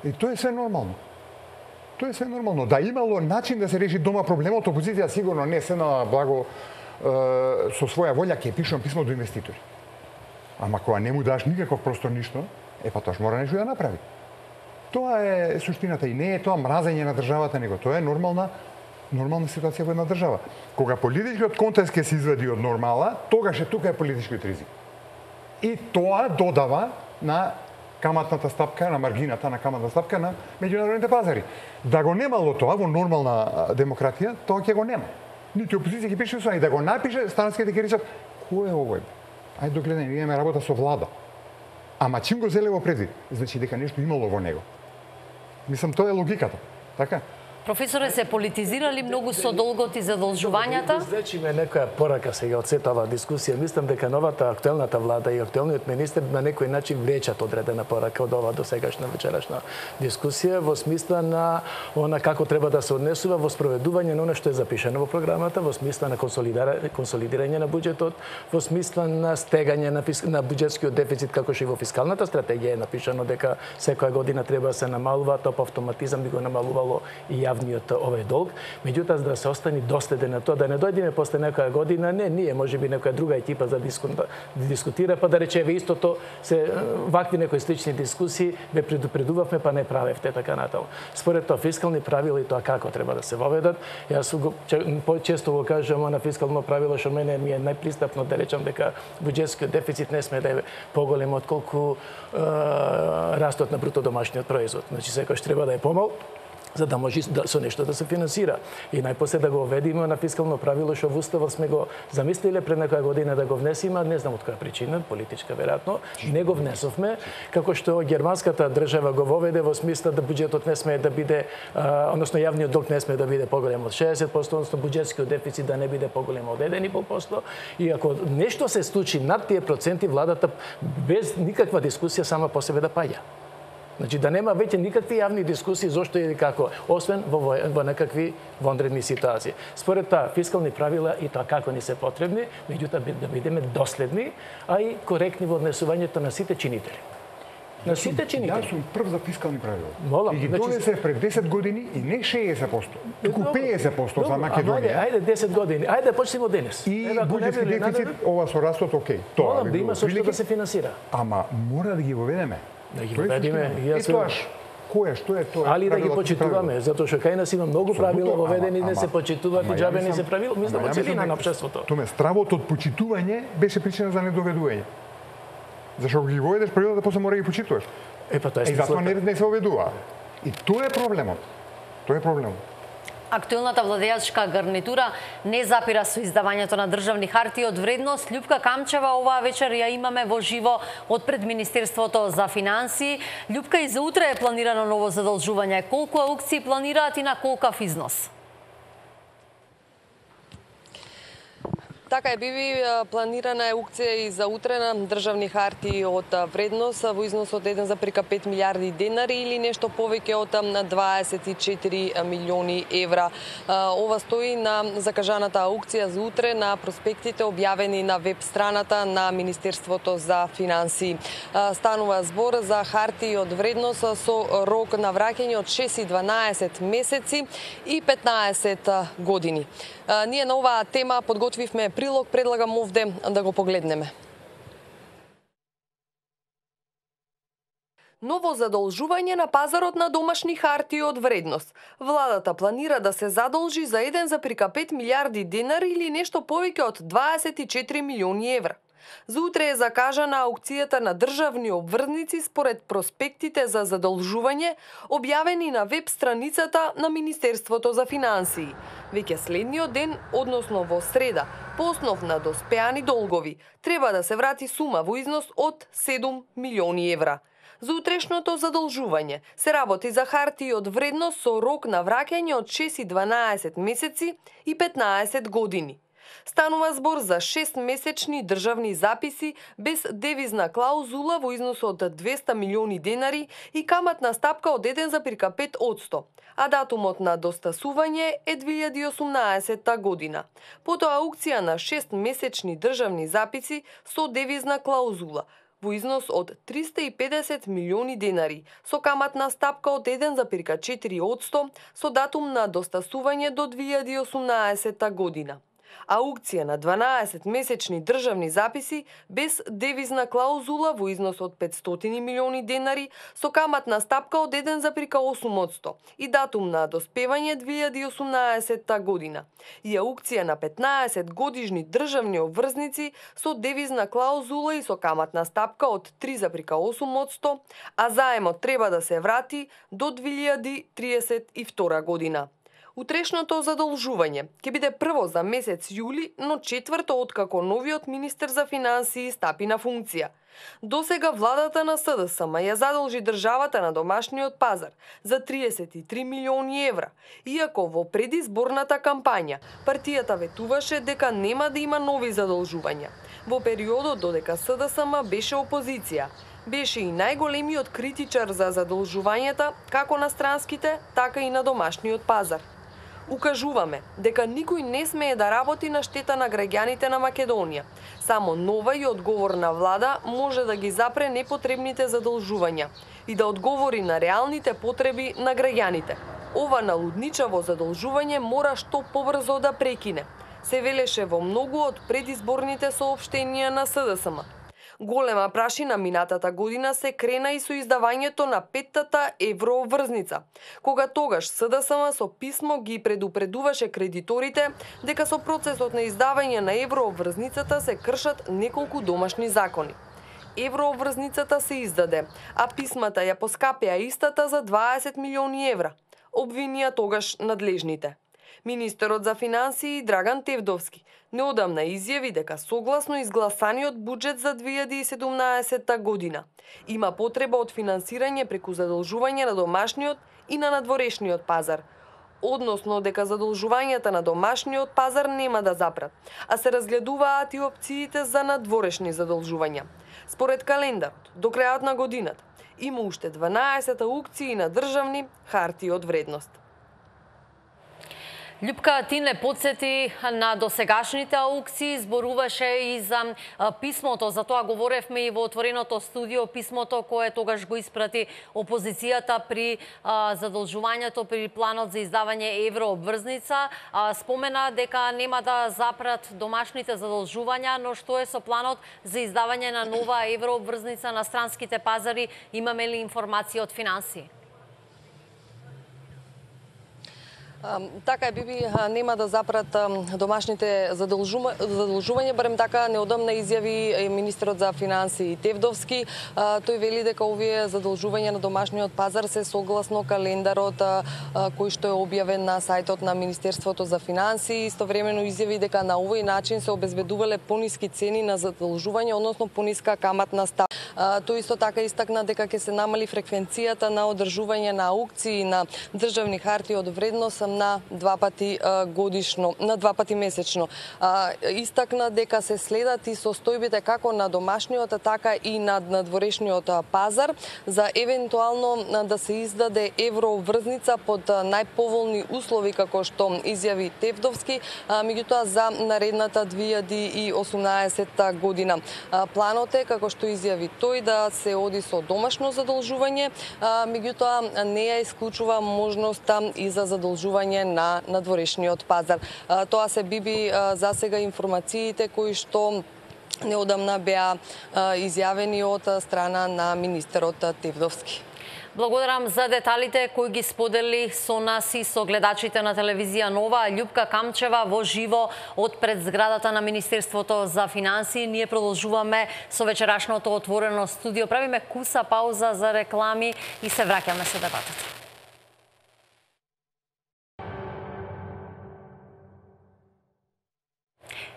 И тоа е све нормално. Тоа е све нормално. Да имало начин да се реши дома проблемот, опозиција сигурно не седнала благо со своја волја ќе пишам писмо до инвеститори. Ама кога не му даш никаков простор ништо, па тоа мора нешто да направи. Тоа е суштината и не е тоа мразење на државата, него тоа е нормална ситуација во една држава. Кога политичкиот контекст ќе се извади од нормала, тогаш е тука е политичкиот ризик. И тоа додава на каматната стапка, на маргината на каматната стапка на меѓународните пазари. Да го немало тоа во нормална демократија, тоа ќе го нема. Нити опозиција ќе пише и да го напише, станските ќе речат, кој е овој? Ајде догледај, ние имаме работа со влада. Ама чим го зеле во предвид, значи дека нешто имало во него. Мислам, тоа е логиката. Така? Професоре, се политизирали многу со долгот и задолжувањата? Значи ме некоја порака сега од сета оваа дискусија. Мислам дека новата актуелната влада и актуелниот министер на некој начин влечат одредена порака од оваа досегашна вечерашна дискусија во смисла на она како треба да се однесува во спроведување на она што е запишано во програмата, во смисла на консолидирање на буџетот, во смисла на стегање на буџетскиот дефицит, како што и во фискалната стратегија е напишано дека секоја година треба да се намалува, тоа по автоматизам би го намалувало и јавниот овој долг. Меѓутоа, за да се остани доследен на тоа, да не дојдеме после некоја година, не ние, можеби некоја друга екипа за да дискутира, па да рече еве истото се вакви некои слични дискусии ве предупредувавме, па не правевте така натаму. Според тоа фискални правила и тоа како треба да се воведат, јас почесто го кажам на фискално правило што мене ми е најпристапно да речам дека буџетскиот дефицит не сме да е поголем отколку растот на бруто домашниот производ. Значи секогаш треба да е помал. за да може со нешто да се финансира. И најпосле да го введиме на фискално правило што во уставот сме го замислиле пред некоја година да го внесиме, не знам од која причина, политичка веројатно, не го внесовме, како што германската држава го воведе во смисла да буџетот не смее да биде, односно јавниот долг не смее да биде поголем од 60%, односно буџетскиот дефицит да не биде поголем од 1,5%. И ако нешто се случи над тие проценти, владата без никаква дискусија сама по себе да паѓа. Значи да нема веќе никакви јавни дискусии зошто или како, освен во некакви вонредни ситуации. Според тоа фискални правила и тоа како ни се потребни, меѓутоа да бидеме доследни, а и коректни во однесувањето на сите чинители. На сите чинители. Јас сум прв за фискални правила. Молам, и ги донесе пред 10 години и не 60%, туку 50% за Македонија. Ајде 10 години. Ајде почнеме од денес. И буџетски дефицит, ова со растот окей. Тоа Молам да има со што да се финансира. Ама мора да ги воведеме. Да ги воведиме. Што е тоа? Али да ги почитуваме, затоа што кај нас има многу правила воведени, не се почитуваат и џабе не се правила, мислам во целина на општеството. Томе стравот од почитување беше причина за недоведување. Зашто ги воведеш правила да после мора да ги почитуваш. Тоа е затоа не се воведува. И тоа е проблемот. Тоа е проблемот. Актуелната владеачка гарнитура не запира со издавањето на државни хартии од вредност. Љупка Камчева оваа вечер ја имаме во живо од пред Министерството за финансии. Љупка, и за утре е планирано ново задолжување. Колку аукции планираат и на колкав износ? Така е, биви планирана е аукција и за утре на државни хартии од вредност во износ од 1,5 милиарди денари или нешто повеќе од 24 милиони евра. Ова стои на закажаната аукција за утре на проспектите објавени на веб страната на Министерството за финансии. Станува збор за хартии од вредност со рок на враќање од 6 и 12 месеци и 15 години. Ние на оваа тема подготвивме прилог, предлагам овде да го погледнеме. Ново задолжување на пазарот на домашни хартии од вредност. Владата планира да се задолжи за 1,5 милиарди денари или нешто повеќе од 24 милиони евра. За утре е закажана аукцијата на државни обврзници според проспектите за задолжување објавени на веб страницата на Министерството за финансии. Веќе следниот ден, односно во среда, по основ на доспеани долгови, треба да се врати сума во износ од 7 милиони евра. За утрешното задолжување се работи за хартии од вредност со рок на враќање од 6 и 12 месеци и 15 години. Станува збор за 6-месечни државни записи без девизна клаузула во износ од 200 милиони денари и каматна стапка од 1,5%, а датумот на достасување е 2018 година. Потоа аукција на 6-месечни државни записи со девизна клаузула во износ од 350 милиони денари, со каматна стапка од 1,4% со датум на достасување до 2018 година. Аукција на 12-месечни државни записи без девизна клаузула во износ од 500 милиони денари со каматна стапка од 1,8% и датум на доспевање 2018 година. И аукција на 15 годишни државни обврзници со девизна клаузула и со каматна стапка од 3,8%, а заемот треба да се врати до 2032 година. Утрешното задолжување ќе биде прво за месец јули, но четврто откако новиот министер за финансии стапи на функција. Досега владата на СДСМ ја задолжи државата на домашниот пазар за 33 милиони евра, иако во предизборната кампања партијата ветуваше дека нема да има нови задолжувања. Во периодот додека СДСМ беше опозиција, беше и најголемиот критичар за задолжувањата како на странските, така и на домашниот пазар. Укажуваме дека никој не смее да работи на штета на граѓаните на Македонија. Само нова и одговорна влада може да ги запре непотребните задолжувања и да одговори на реалните потреби на граѓаните. Ова налудничаво задолжување мора што побрзо да прекине, се велеше во многу од предизборните соопштенија на СДСМ. Голема прашина минатата година се крена и со издавањето на 5-тата еврообврзница, кога тогаш СДСМ со писмо ги предупредуваше кредиторите дека со процесот на издавање на еврообврзницата се кршат неколку домашни закони. Еврообврзницата се издаде, а писмата ја поскапеа истата за 20 милиони евра. обвинија тогаш надлежните. Министерот за финансии Драган Тевдовски неодамна изјави дека согласно изгласаниот буџет за 2017 година има потреба од финансирање преку задолжување на домашниот и на надворешниот пазар, односно дека задолжувањата на домашниот пазар нема да запрат, а се разгледуваат и опциите за надворешни задолжувања. Според календарот, до крајот на годината има уште 12 аукции на државни хартии од вредност. Љупка, ти не подсети на досегашните аукции, зборуваше и за писмото, за тоа говоревме и во отвореното студио, писмото кое тогаш го испрати опозицијата при задолжувањето при планот за издавање еврообврзница. Спомена дека нема да запрат домашните задолжувања, но што е со планот за издавање на нова еврообврзница на странските пазари? Имаме ли информации од финансии? Така е, Биби, нема да запрат домашните задолжувања, барем така неодамна изјави министерот за финансии Тевдовски. Тој вели дека овие задолжувања на домашниот пазар се согласно календарот кој што е објавен на сајтот на Министерството за финансии. Истовремено изјави дека на овој начин се обезбедувале пониски цени на задолжување, односно пониска каматна ставка. Тој исто така истакна дека ќе се намали фреквенцијата на одржување на аукции на државни хартии од вредност на 2 пати годишно, на 2 пати месечно. Истакна дека се следат и состојбите како на домашниот, така и на надворешниот пазар за евентуално да се издаде еврообврзница под најповолни услови, како што изјави Тевдовски, меѓутоа за наредната 2018 година. Планот е, како што изјави тој, да се оди со домашно задолжување, меѓутоа не ја исклучува можноста и за задолжување на надворешниот пазар. Тоа се, Биби, за сега информациите кои што неодамна беа изјавени од страна на министерот Тевдовски. Благодарам за деталите кои ги сподели со нас и со гледачите на телевизија Нова. Љупка Камчева во живо од пред зградата на Министерството за финансии. Ние продолжуваме со вечерашното отворено студио. Правиме куса пауза за реклами и се враќаме со дебатата.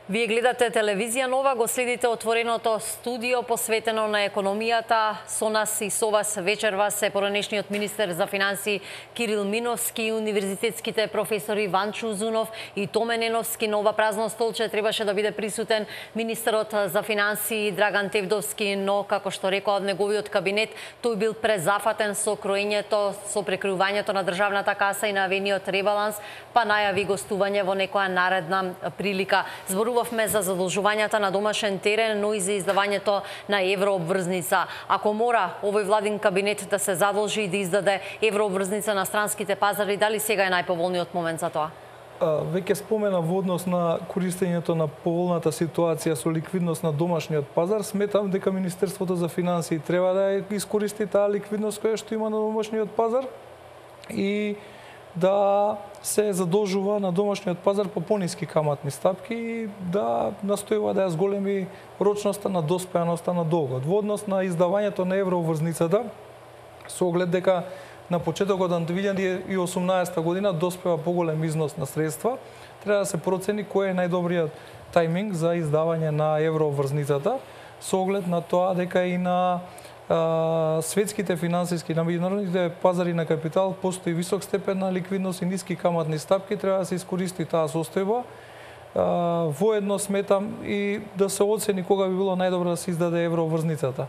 Вие гледате телевизија Нова, го следите отвореното студио посветено на економијата. Со нас и со вас вечерва се поранешниот министер за финансии Кирил Миновски, универзитетските професори Ванчо Узунов и Томе Неновски. На ова празно столче требаше да биде присутен министерот за финансии Драган Тевдовски, но како што рекоа од неговиот кабинет, тој бил презафатен со кроењето, со прекројувањето на државната каса и најавениот ребаланс, па најави гостување во некоја наредна прилика. Зборувавме за задолжувањата на домашен терен, но и за издавањето на еврообврзница. Ако мора овој владин кабинет да се задолжи и да издаде еврообврзница на странските пазари, дали сега е најповолниот момент за тоа? Веќе спомена во однос на користењето на поволната ситуација со ликвидност на домашниот пазар, сметам дека Министерството за финансии треба да искористи таа ликвидност која што има на домашниот пазар и да се задолжува на домашниот пазар по пониски каматни стапки и да настојува да ја зголеми рочноста на доспеаноста на долгот. Во однос на издавањето на еврообврзницата, со оглед дека на почетокот на 2018 година доспева поголем износ на средства, треба да се процени кој е најдобриот тајминг за издавање на еврообврзницата, со оглед на тоа дека и на светските финансиски, на меѓународните пазари на капитал постои висок степен на ликвидност и ниски каматни стапки, треба да се искористи таа состојба. Воедно сметам и да се оцени кога би било најдобро да се издаде еврообврзницата.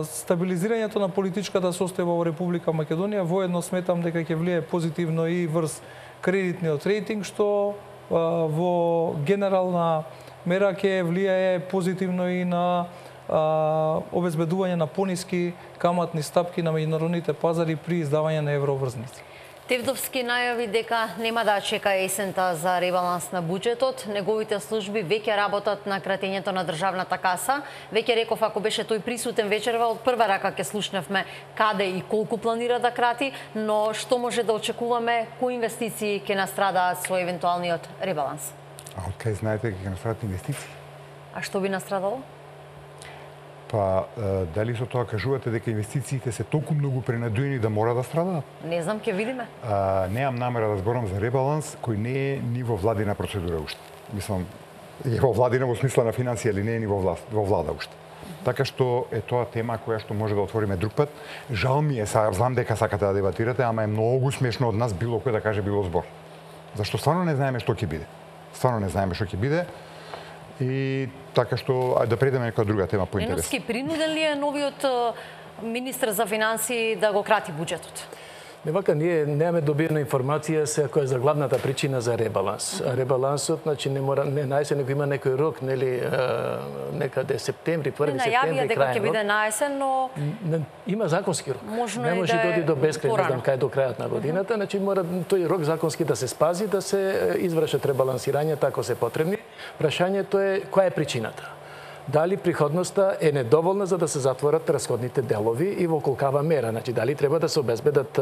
Стабилизирањето на политичката состојба во Република Македонија воедно сметам дека ќе влие позитивно и врз кредитниот рейтинг, што во генерална мера ќе влијае позитивно и на обезбедување на пониски каматни стапки на меѓународните пазари при издавање на еврообврзници. Тевдовски најави дека нема да чека есента за ребаланс на буџетот. Неговите служби веќе работат на кратењето на државната каса. Веќе реков, ако беше тој присутен вечерва, од прва рака ќе слушнавме каде и колку планира да крати, но што може да очекуваме, кои инвестиции ќе настрадаат со евентуалниот ребаланс? А од кај знаете ќе настрадат инвестиции? А што би настрадало? Па дали со тоа кажувате дека инвестициите се толку многу пренадуени да мора да страдаат? Не знам, ќе видиме. Неам намера да зборам за ребаланс кој не е ни во владина процедура уште. Мислам, е во владина во смисла на финансија, или не е ни во влада уште. Така што е тоа тема која што може да отвориме друг пат. Жал ми е, знам дека сакате да дебатирате, ама е многу смешно од нас било кој да каже било збор. Зашто стварно не знаеме што ќе биде. Стварно не знаеме што ќе биде. И така што да предеме нека друга тема поинтересна. Еновски, принуден ли е новиот министр за финансии да го крати буџетот? Не вака, ние немаме добиена информација се која е за главната причина за ребаланс. Ребалансот, значи не мора не најсен ако има некој рок, нели некаде септември, 1 септември, дека ќе биде наесен, но има законски рок. Можно не може да оди до бескрај, не знам кај до крајот на годината, значи мора тој рок законски да се спази, да се извршат ребалансирањата ако се потребни. Прашањето е која е причината? Дали приходноста е недоволна за да се затворат расходните делови и во колкава мера? Значи, дали треба да се обезбедат,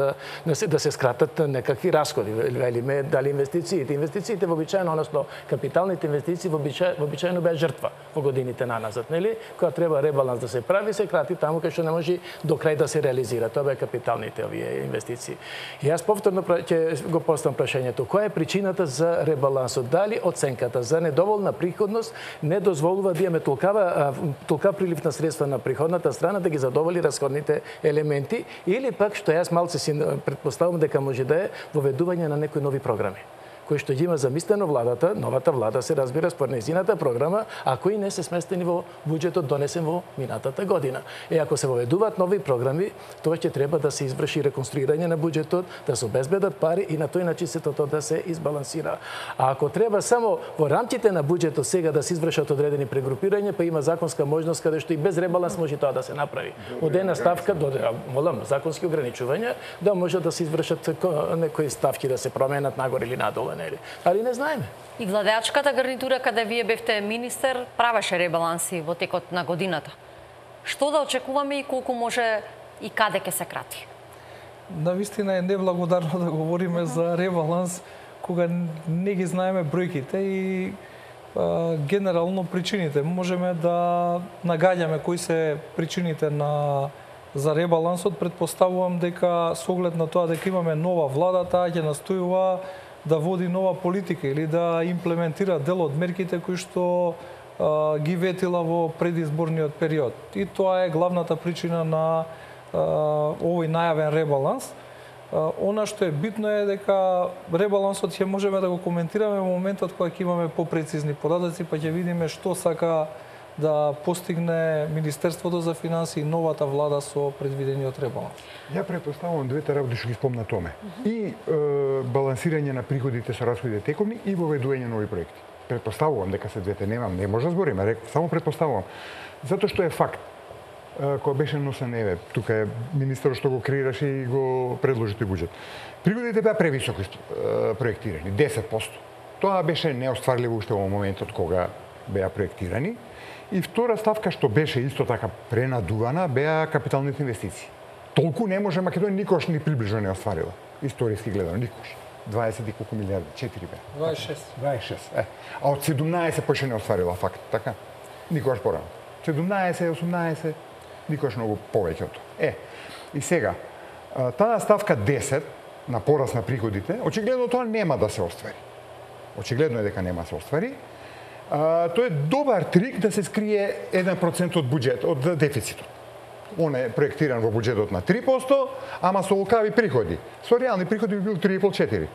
да се скратат некакви расходи? Велиме, дали инвестициите? Инвестициите вообичаено, односно капиталните инвестиции вообичаено беа жртва во годините наназад, нели? Кога треба ребаланс да се прави, се крати таму кај што не може до крај да се реализира. Тоа беа капиталните овие инвестиции. И јас повторно ќе го поставам прашањето. Која е причината за ребалансот? Дали оценката за недоволна приходност не дозволува да имаме толка прилив на средства на приходната страна да ги задоволи расходните елементи, или пак, што јас малце си предпоставам дека може да е воведување на некои нови програми кои што ги има замислено владата, новата влада се разбира според нејзината програма, а кои не се сместени во буџетот донесен во минатата година. Ако се воведуваат нови програми, тоа ќе треба да се изврши реконструирање на буџетот, да се обезбедат пари и на тој начин сето тоа да се избалансира. А ако треба само во рамките на буџетот сега да се извршат одредени прегрупирања, па има законска можност каде што и без ребаланс може тоа да се направи. Од една ставка до законски ограничувања да може да се извршат некои ставки да се променат нагоре или надолу. Али не знаеме. И владеачката гарнитура, каде вие бевте министер, правеше ребаланси во текот на годината. Што да очекуваме и колку може и каде ќе се крати? Навистина е неблагодарно да говориме за ребаланс кога не ги знаеме бројките и генерално причините. Можеме да нагаѓаме кои се причините за ребалансот. Предпоставувам дека со оглед на тоа дека имаме нова влада, таа ќе настојува да води нова политика или да имплементира дел од мерките кои што ги ветила во предизборниот период. И тоа е главната причина на овој најавен ребаланс. Она што е битно е дека ребалансот ќе можеме да го коментираме во моментот кога ќе имаме попрецизни податоци, па ќе видиме што сака да постигне Министерството за финансии и новата влада со предвидениот ребаланс. Ја претпоставувам двете работи што ги спомна Томе. И балансирање на приходите со расходите тековни и воведување нови проекти. Претпоставувам дека се двете, не може да збориме, само претпоставувам. Затоа што е факт. Кога беше носен тука е министерот што го креираше и го предложи тој буџет. Приходите беа превисоко проектирани, 10%. Тоа беше неостварливо уште во моментот кога беа проектирани. И втора ставка што беше исто така пренадувана беа капиталните инвестиции. Толку не може Македонија никош ни приближно не остварила. Историски гледано никош. 20 и колку милиарди, 4 беа. 26. А од 17 поше не остварила факт, така? Никош порано. 17, 18, никош многу повеќе од тоа. И сега, таа ставка 10 на пораст на приходите, очигледно тоа нема да се оствари. Очигледно е дека нема да се оствари. Тоа е добар трик да се скрие 1% од буџет, од дефицитот. Он е проектиран во буџетот на 3%, ама со лукави приходи. Со реални приходи би бил 3,5-4.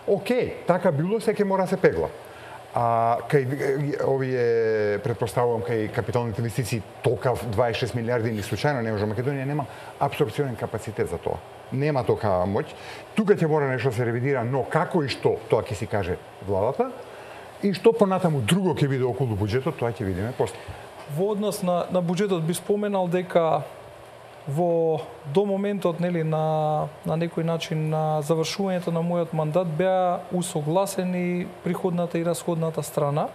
Океј, така било, се ќе мора се пегла. А кај овие претпоставувам кај капиталните инвестиции толка 26 милиарди ни случајно не може. Македонија нема апсорбционен капацитет за тоа. Нема толкава моќ. Тука ќе мора нешто се ревидира, но како и што, тоа ќе си каже владата. И што понатаму друго ќе биде околу буџетот, тоа ќе видиме после. Во однос на буџетот би споменал дека до моментот на некој начин на завршувањето на мојот мандат беа усогласени приходната и расходната страна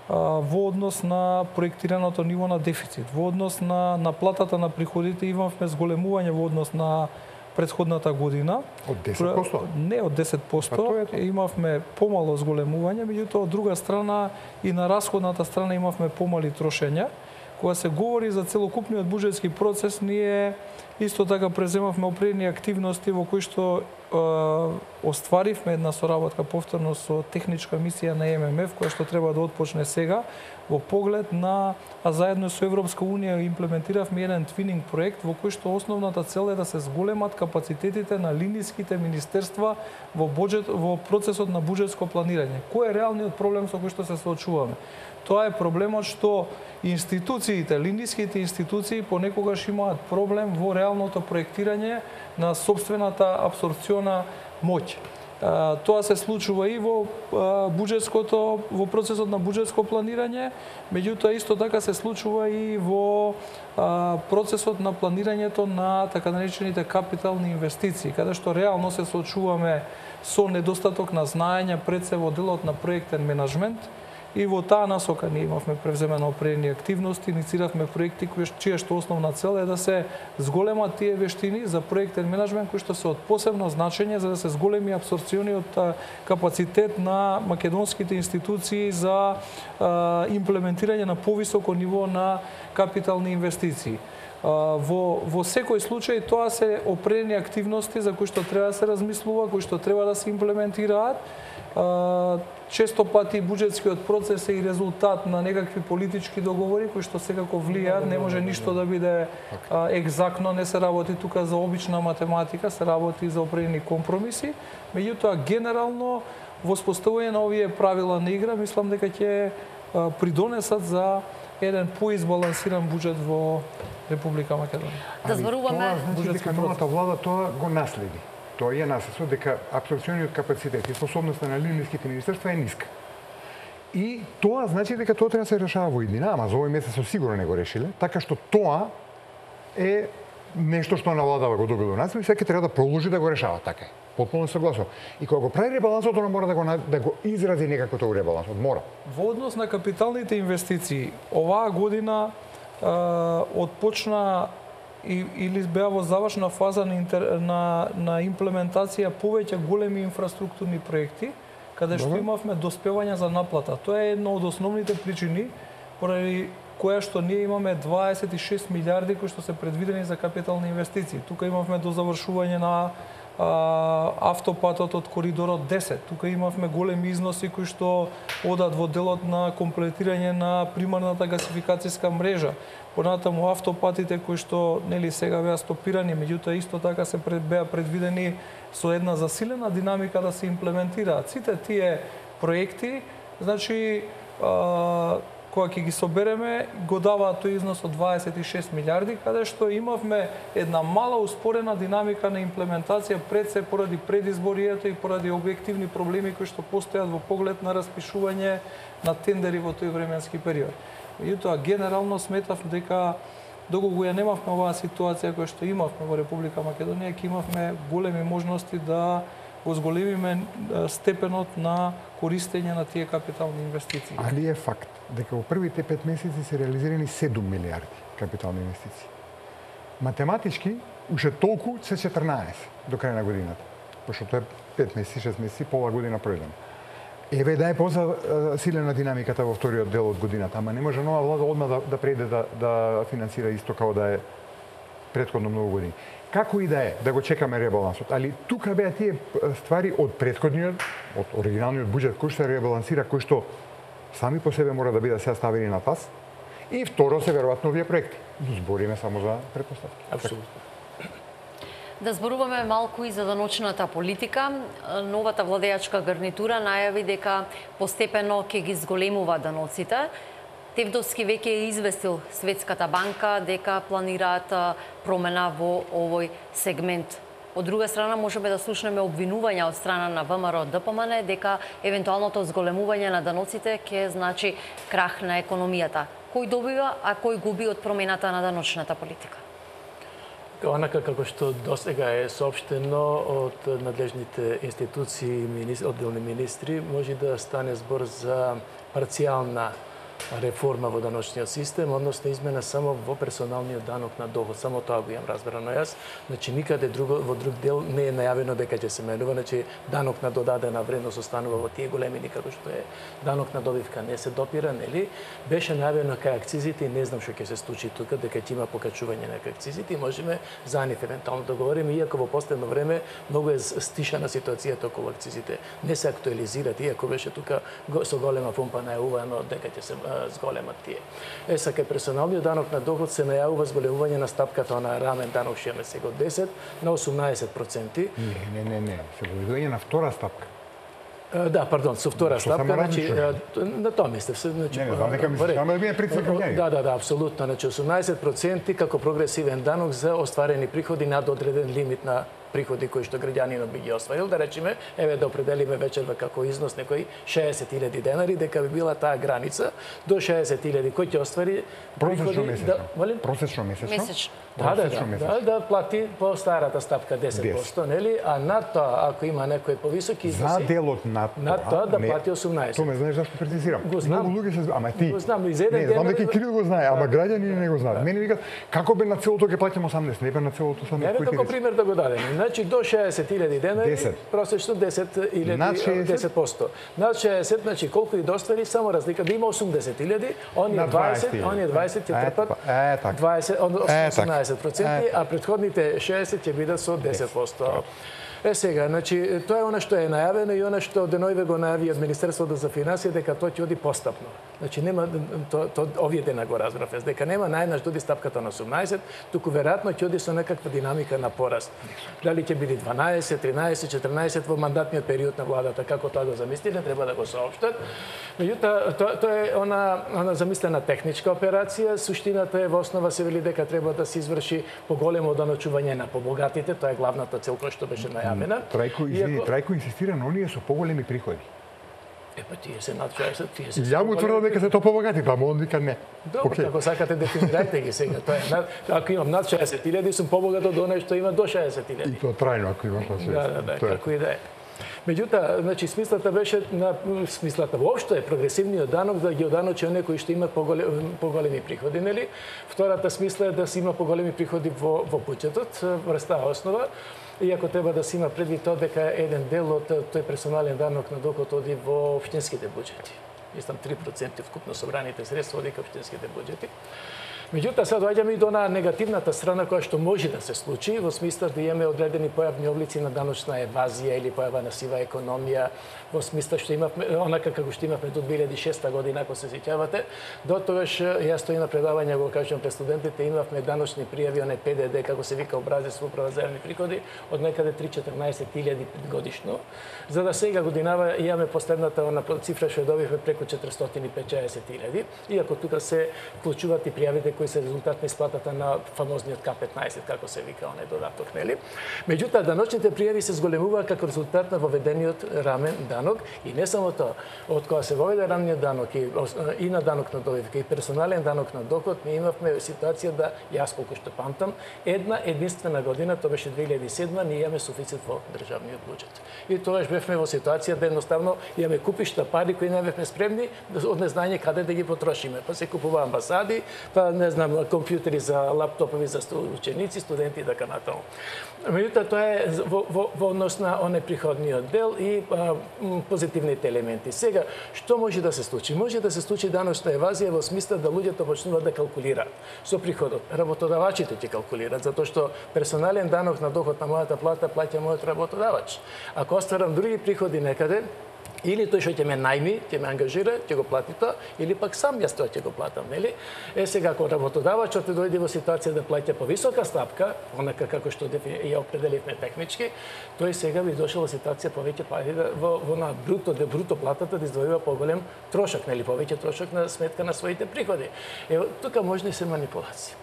во однос на проектираното ниво на дефицит, во однос на наплатата на приходите имавме зголемување во однос на претходната година. Од 10%? Не, од 10%. Имавме помало зголемување, меѓутоа од друга страна и на расходната страна имавме помали трошења, Кога се говори за целокупниот буџетски процес, ние исто така преземавме определени активности во кои што остваривме една соработка повторно со техничка мисија на ММФ, која што треба да отпочне сега, во поглед на, а заедно со Европска Унија имплементиравме еден твининг проект во кој што основната цел е да се зголемат капацитетите на линиските министерства во процесот на буџетско планирање. Кој е реалниот проблем со кој што се соочуваме? Тоа е проблемот што институциите, линиските институции понекогаш имаат проблем во реалното проектирање на сопствената апсорбциона моќ. Тоа се случува и во во процесот на буџетско планирање, меѓутоа исто така се случува и во процесот на планирањето на така наречените капитални инвестиции, каде што реално се соочуваме со недостаток на знаење пред се во делот на проектен менаджмент. И во таа насока ние имавме превземено определени активности, иницииравме проекти чија што основна цел е да се зголемат тие вештини за проектен менаджмент кои што се од посебно значење за да се зголеми апсорбциониот капацитет на македонските институции за имплементирање на повисоко ниво на капитални инвестиции. Во секој случај тоа се определени активности за кои што треба да се размислува, кои што треба да се имплементираат. Често пати буџетскиот процес е и резултат на некакви политички договори кои што секако влијаат, не може ништо да биде екзактно, не се работи тука за обична математика, се работи за определени компромиси, меѓутоа генерално воспоставување на овие правила на игра мислам дека ќе придонесат за еден поизбалансиран буџет во Република Македонија. Да зборуваме дека новата влада тоа го наследи. Тоа е наследство дека апсорбциониот капацитет и способноста на линиските министерства е ниска. И тоа значи дека тоа треба да се решава во иднина, ама за овој месец сигурно не го решиле, така што тоа е нешто што на владава го добило наследство и сега треба да продолжи да го решава, така е. Потполно согласувам. И кога го прави ребалансот, она мора да го изрази некако тој ребалансот, мора. Во однос на капиталните инвестиции, оваа година отпочна или беа во завршна фаза на имплементација повеќе големи инфраструктурни проекти, каде што имавме доспевање за наплата. Тоа е една од основните причини поради која што ние имаме 26 милиарди кои што се предвидени за капитални инвестиции. Тука имавме до завршување на автопатот од коридорот 10. Тука имавме големи износи кои што одат во делот на комплетирање на примарната гасификацијска мрежа. Понатаму автопатите кои што нели сега беа стопирани, меѓутоа исто така се беа предвидени со една засилена динамика да се имплементираат. Сите тие проекти, значи кога ќе ги собереме, го даваат тој износ од 26 милиарди, каде што имавме една мала успорена динамика на имплементација пред се поради предизборието и поради објективни проблеми кои што постојат во поглед на распишување на тендери во тој временски период. Меѓутоа, генерално сметав дека доколку ја немавме оваа ситуација која што имавме во Република Македонија, ќе имавме големи можности да го зголемиме степенот на користење на тие капитални инвестиции. Али е факт дека во првите 5 месеци се реализирани 7 милиарди капитални инвестиции. Математички, уште толку се 14 до крај на годината. Пошто тоа е 5 месеци, 6 месеци, пола година пројдено. Еве да е позасилена динамиката во вториот дел од годината, ама не може нова влада одма да преде да финансира исто како да е претходно многу години. Како и да е, да го чекаме ребалансот, али тука беа тие ствари од претходниот, од оригиналниот буџет кој што се ребалансира, кој што сами по себе мора да бидат се ставени на таз, и второ се веројатно овие проекти. Збориме само за претпоставки. Апсолутно. Да зборуваме малку и за даночната политика. Новата владеачка гарнитура најави дека постепено ќе ги зголемува даноците. Тевдовски веќе е известил Светската банка дека планираат промена во овој сегмент. Од друга страна, можеме да слушнеме обвинувања од страна на ВМРО ДПМН дека евентуалното зголемување на даноците ќе значи крах на економијата. Кој добива, а кој губи од промената на даночната политика? Онака како што досега е соопштено од надлежните институции и одделни министри, може да стане збор за парцијална реформа во даночниот систем, односно измена само во персоналниот данок на доход. Само тоа го имам разбрано јас. Значи никаде во друг дел не е најавено дека ќе се менува. Значи данок на додадена вредност останува во тие големи како што е данок на добивка не се допира, нели? Беше најавено кај акцизите и не знам што ќе се случи тука, дека ќе има покачување на акцизите и можеме за нив евентуално да говориме, иако во последно време многу е стишана ситуацијата околу акцизите. Не се актуализираат, иако беше тука со голема помпа најавувано дека ќе се зголемат тие. Кај персоналниот данок на доход се најавува зголемување на стапката на рамен данок што имаме сега од 10 на 18%. Не. Се поведување на втора стапка. Да, пардон, со втора стапка, значи на тоа мислев, значи не знам дека мислиш, ама биде прицикање. Да, апсолутно, значи 18% како прогресивен данок за остварени приходи над одреден лимит на приходи кои што граѓанинот би ги остварил, да речеме, еве да определиме вечерва како износ некој 60.000 денари, дека би била таа граница до 60.000 кој ќе оствари приходи просечно месечно. Да плати по старата стапка 10%, нели? А над тоа, ако има некој повисоки износи, за делот над тоа да плати 18%. Тоа ме знаеш зашто прецизирам. Многу луѓе се, ама ти. Го знам, из еден ден. Знам дека Кирил го знае, ама граѓани не го знаат. Мене викат како бе на целото ќе платиме 18, не бе на целото 18. Еве како пример да го дадеме. Значи до 60.000 денари, просечно 10%. Над 60, значи колку и доствари, само разлика да има 80.000, оние 20 ќе трпат 18%, а претходните 60 ќе бидат со 10%. Сега, значи, тоа е она што е најавено и она што денојве го најави од Министерството за финансии дека тоа ќе оди постапно. Значи нема овие дена го разбрав, дека нема најнаш доди стапката на 18, туку веројатно ќе оди со некаква динамика на пораст. Дали ќе биде 12, 13, 14 во мандатниот период на владата, како тоа го замислиле, треба да го соопштат. Меѓутоа, тоа е она замислена техничка операција, суштината е во основа се вели дека треба да се изврши поголемо даночување на побогатите, тоа е главната цел која што беше најавена. Трајко инсистира на оние со поголеми приходи. Епа тие се над 60, тие се. Ја му тврдам дека се тоа побогати, па он вика не. Добро, ако сакате дефинирајте ги сега, тоа е ако имам над 60.000 сум побогат од оној што има до 60.000. И тоа трајно ако имаш на 60. Да, како и да е. Меѓутоа, значи смислата беше воопшто е прогресивниот данок да ги оданочи оние кои што имаат поголеми приходи, нели? Втората смисла е да се има поголеми приходи во буџетот, врз таа основа. Иако треба да се има предвид тоа дека еден дел од тој персонален данок на доход оди во општинските буџети. Мислам 3% вкупно собраните средства оди кај општинските буџети. Меѓутоа, сега доаѓаме и до негативната страна која што може да се случи, во смисла да имаме одредени појавни облици на даночна евазија или појава на сива економија, во смисла што имавме, онака како што имавме до 2006 година, ако се сеќавате, до тогаш јас стои на предавање, го кажам пред студентите, имавме даночни пријави, оне ПДД, како се вика образец во управа за јавни приходи, од некаде 3-14.000 годишно, за да сега годинава имаме последната цифра што ја добивме преку 450.000, иако тука се вклучуваат и пријавите кои се резултат на исплатата на фамозниот К15, како се вика оне додаток, нели? Меѓутоа, даночните пријави се зголемуваат како резултат на воведениот рамен данок и не само тоа. Од кога се воведе рамниот данок и на данок на добивка и персонален данок на доход, ние имавме ситуација да, јас колку што памтам, една единствена година, тоа беше 2007, ние имаме суфицит во државниот буџет. И тогаш бевме во ситуација да едноставно имаме купишта пари кои не бевме спремни од незнање каде да ги потрошиме. Па се купува амбасади, па не знам, компјутери за лаптопови за ученици, студенти и така натаму. Меѓутоа, тоа е во однос на оне приходниот дел и позитивните елементи. Сега, што може да се случи? Може да се случи даночна евазија во смисла да луѓето почнуваат да калкулираат со приходот. Работодавачите ќе калкулираат, затоа што персонален данок на доход на мојата плата плаќа мојот работодавач. Ако остварам други приходи некаде, или тој што ќе ме најми, ќе ме ангажира, ќе го плати тоа, или пак сам јас тоа ќе го платам, нели? Сега ако работодавачот дојде во ситуација да плаќа повисока стапка, онака како што ја определивме технички, тој сега би дошол во ситуација повеќе пари во на бруто платата да издвојува поголем трошок, нели, повеќе трошок на сметка на своите приходи. Ево, тука можни се манипулации.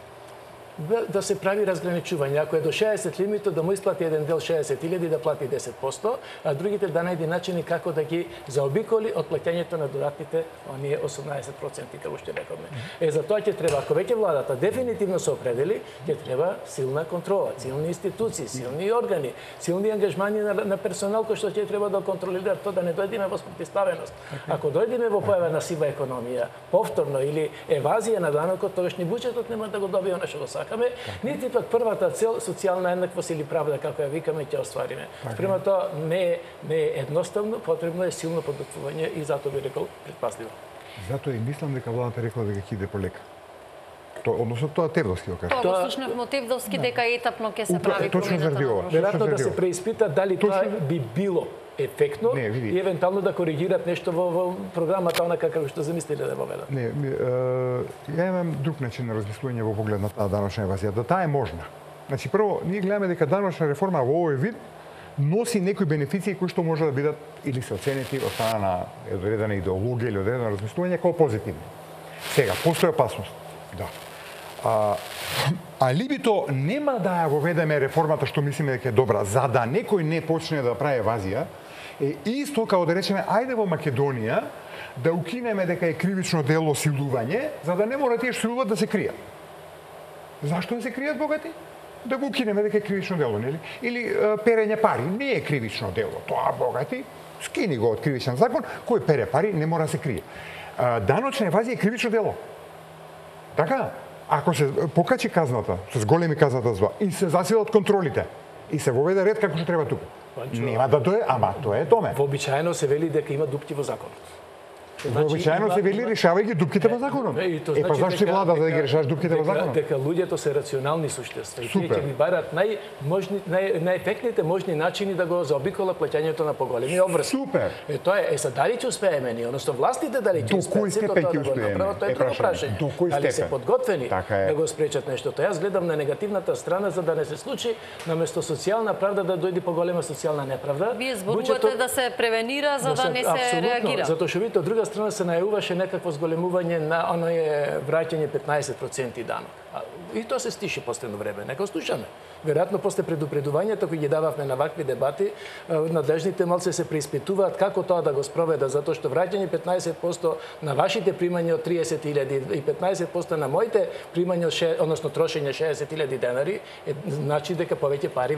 да се прави разграничување. Ако е до 60 лимитот, да му исплати еден дел 60.000 да плати 10%, а другите да најде начини како да ги заобиколи од плаќањето на доdatните оние 18% како што рековме. За тоа ќе треба, ако веќе владата дефинитивно се определи, ќе треба силна контрола, силни институции, силни органи, силни ангажмани на персонал кој што ќе треба да контролира тоа да не дојдеме во спротивставеност. Ако дојдеме во појава на сива економија, повторно или евазија на данокот, тогаш ни буџетот нема да го добие она што го сакаме, нити пак првата цел социјална еднаквост или правда како ја викаме ќе оствариме. Према тоа не е едноставно, потребно е силно подготвување и затоа би рекол предпазливо. Затоа и мислам дека владата рекла дека ќе иде полека. Односно тоа Тевдовски го кажа. Тоа го слушнавме од Тевдовски дека етапно ќе се прави промената на држава. Веројатно да се преиспита дали тоа би било ефектно и евентуално да коригират нешто во програмата онака како што замислиле да воведат. Не, ја имам друг начин на размислување во поглед на таа даночна евазија, да таа е можна. Значи прво ние гледаме дека даночна реформа во овој вид носи некои бенефиции кои што може да бидат или се оценети од страна на одредена идеологија или одредено размислување како позитивни. Сега постои опасност. Да. Алибито нема да ја воведеме реформата што мислиме дека е добра, за да некој не почне да прави евазија, е исто како да речеме ајде во Македонија да укинеме дека е кривично дело силување, за да не мора тие што силуваат да се кријат. Зашто да се кријат богати? Да го укинеме дека е кривично дело, нели? Или перење пари не е кривично дело. Тоа богати скини го од кривичен закон, кој пере пари не мора да се крие. Даночна евазија е кривично дело. Така, ако се покачи казната, се зголеми казната зва, и се засилат контролите, и се воведе ред како што треба тука, нема да дое, ама тоа е томе. Вообичаено се вели дека има дупки во законот. Вообичаено се вели решавај ги дупките во законот. Па зашто си влада за да ги решаваш дупките во законот? Дека луѓето се рационални суштества и тие ќе ви барат најефектните можни начини да го заобиколат плаќањето на поголеми обврски. Супер. Тоа е за дали ќе успееме ние, односно властите дали ќе успеат сето тоа да го направат, тоа е друго прашање. Дали се подготвени да го спречат нештото. Јас гледам на негативната страна за да не се случи наместо социјална правда да дојде поголема социјална неправда. Вие зборувате да се превенира за да не се реагира. Затоа што видите од друга страна се најавуваше некакво зголемување на оној враќање 15% данок. И тоа се стиши последно време. Нека слушаме. Веројатно после предупредувањето кои ги дававме на вакви дебати, надлежните малце се преиспитуваат како тоа да го спроведа, затоа што враќање 15% на вашите примања од 30.000 и 15% на моите примања, односно трошење 60.000 денари, значи дека повеќе пари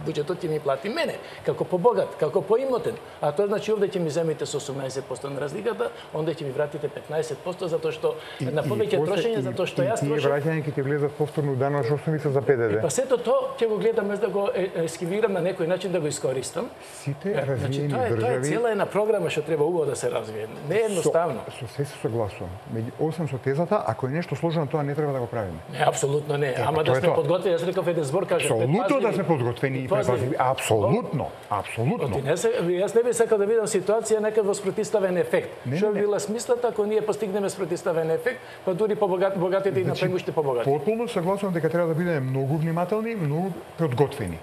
буџетот ќе ми плати мене, како побогат, како поимотен. А тоа значи овде ќе ми земите со 18% на разликата, онде ќе ми вратите 15% затоа што на повеќе трошење, затоа што јас трошам. И враќање ќе влезат повторно даночна основица за ПДД. Па сето тоа ќе го гледам да го ескивирам на некој начин да го искористам. Сите развиени држави. Тоа е цела една програма што треба убаво да се развие. Не е едноставно. Со се согласувам. Освен со тезата, ако е нешто сложено, тоа не треба да го правиме. Не, апсолутно не. Ама да сме подготвени, јас реков еден збор кажам. Апсолутно да сме подготвени и предпазливи. Апсолутно, апсолутно. Јас не би сакал да видам ситуација некад во спротивставен ефект. Што би била смислата ако ние постигнеме спротивставен ефект, па дури богатите и напрегнуште побогати. Потполно согласувам дека треба да бидеме многу внимателни, многу подготвени.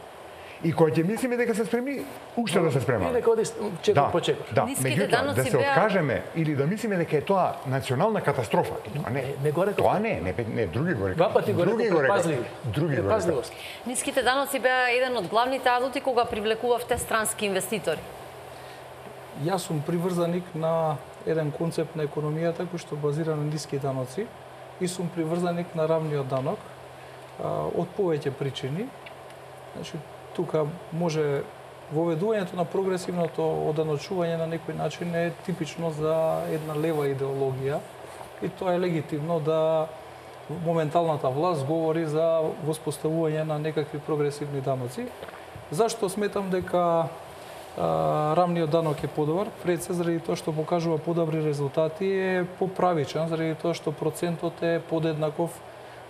И кога ќе мислиме дека се спремни, уште да се спремаме. И нека оди чекор по чекор. Да, меѓутоа, да се откажеме или да мислиме дека е тоа национална катастрофа, тоа не го реков. Тоа не, други го реков. Два пати го реков предпазливи. Други го реков. Ниските даноци беа еден од главните адути кога привлекувавте странски инвеститори. Јас сум приврзаник на еден концепт на економијата кој што базира на ниски даноци и сум приврзаник на рамниот данок од повеќе причини. Значи, тука може воведувањето на прогресивното оданочување на некој начин е типично за една лева идеологија и тоа е легитимно да моменталната власт говори за воспоставување на некакви прогресивни даноци. Зашто сметам дека рамниот данок е подобар? Пред се заради тоа што покажува подобри резултати е поправичен, заради тоа што процентот е подеднаков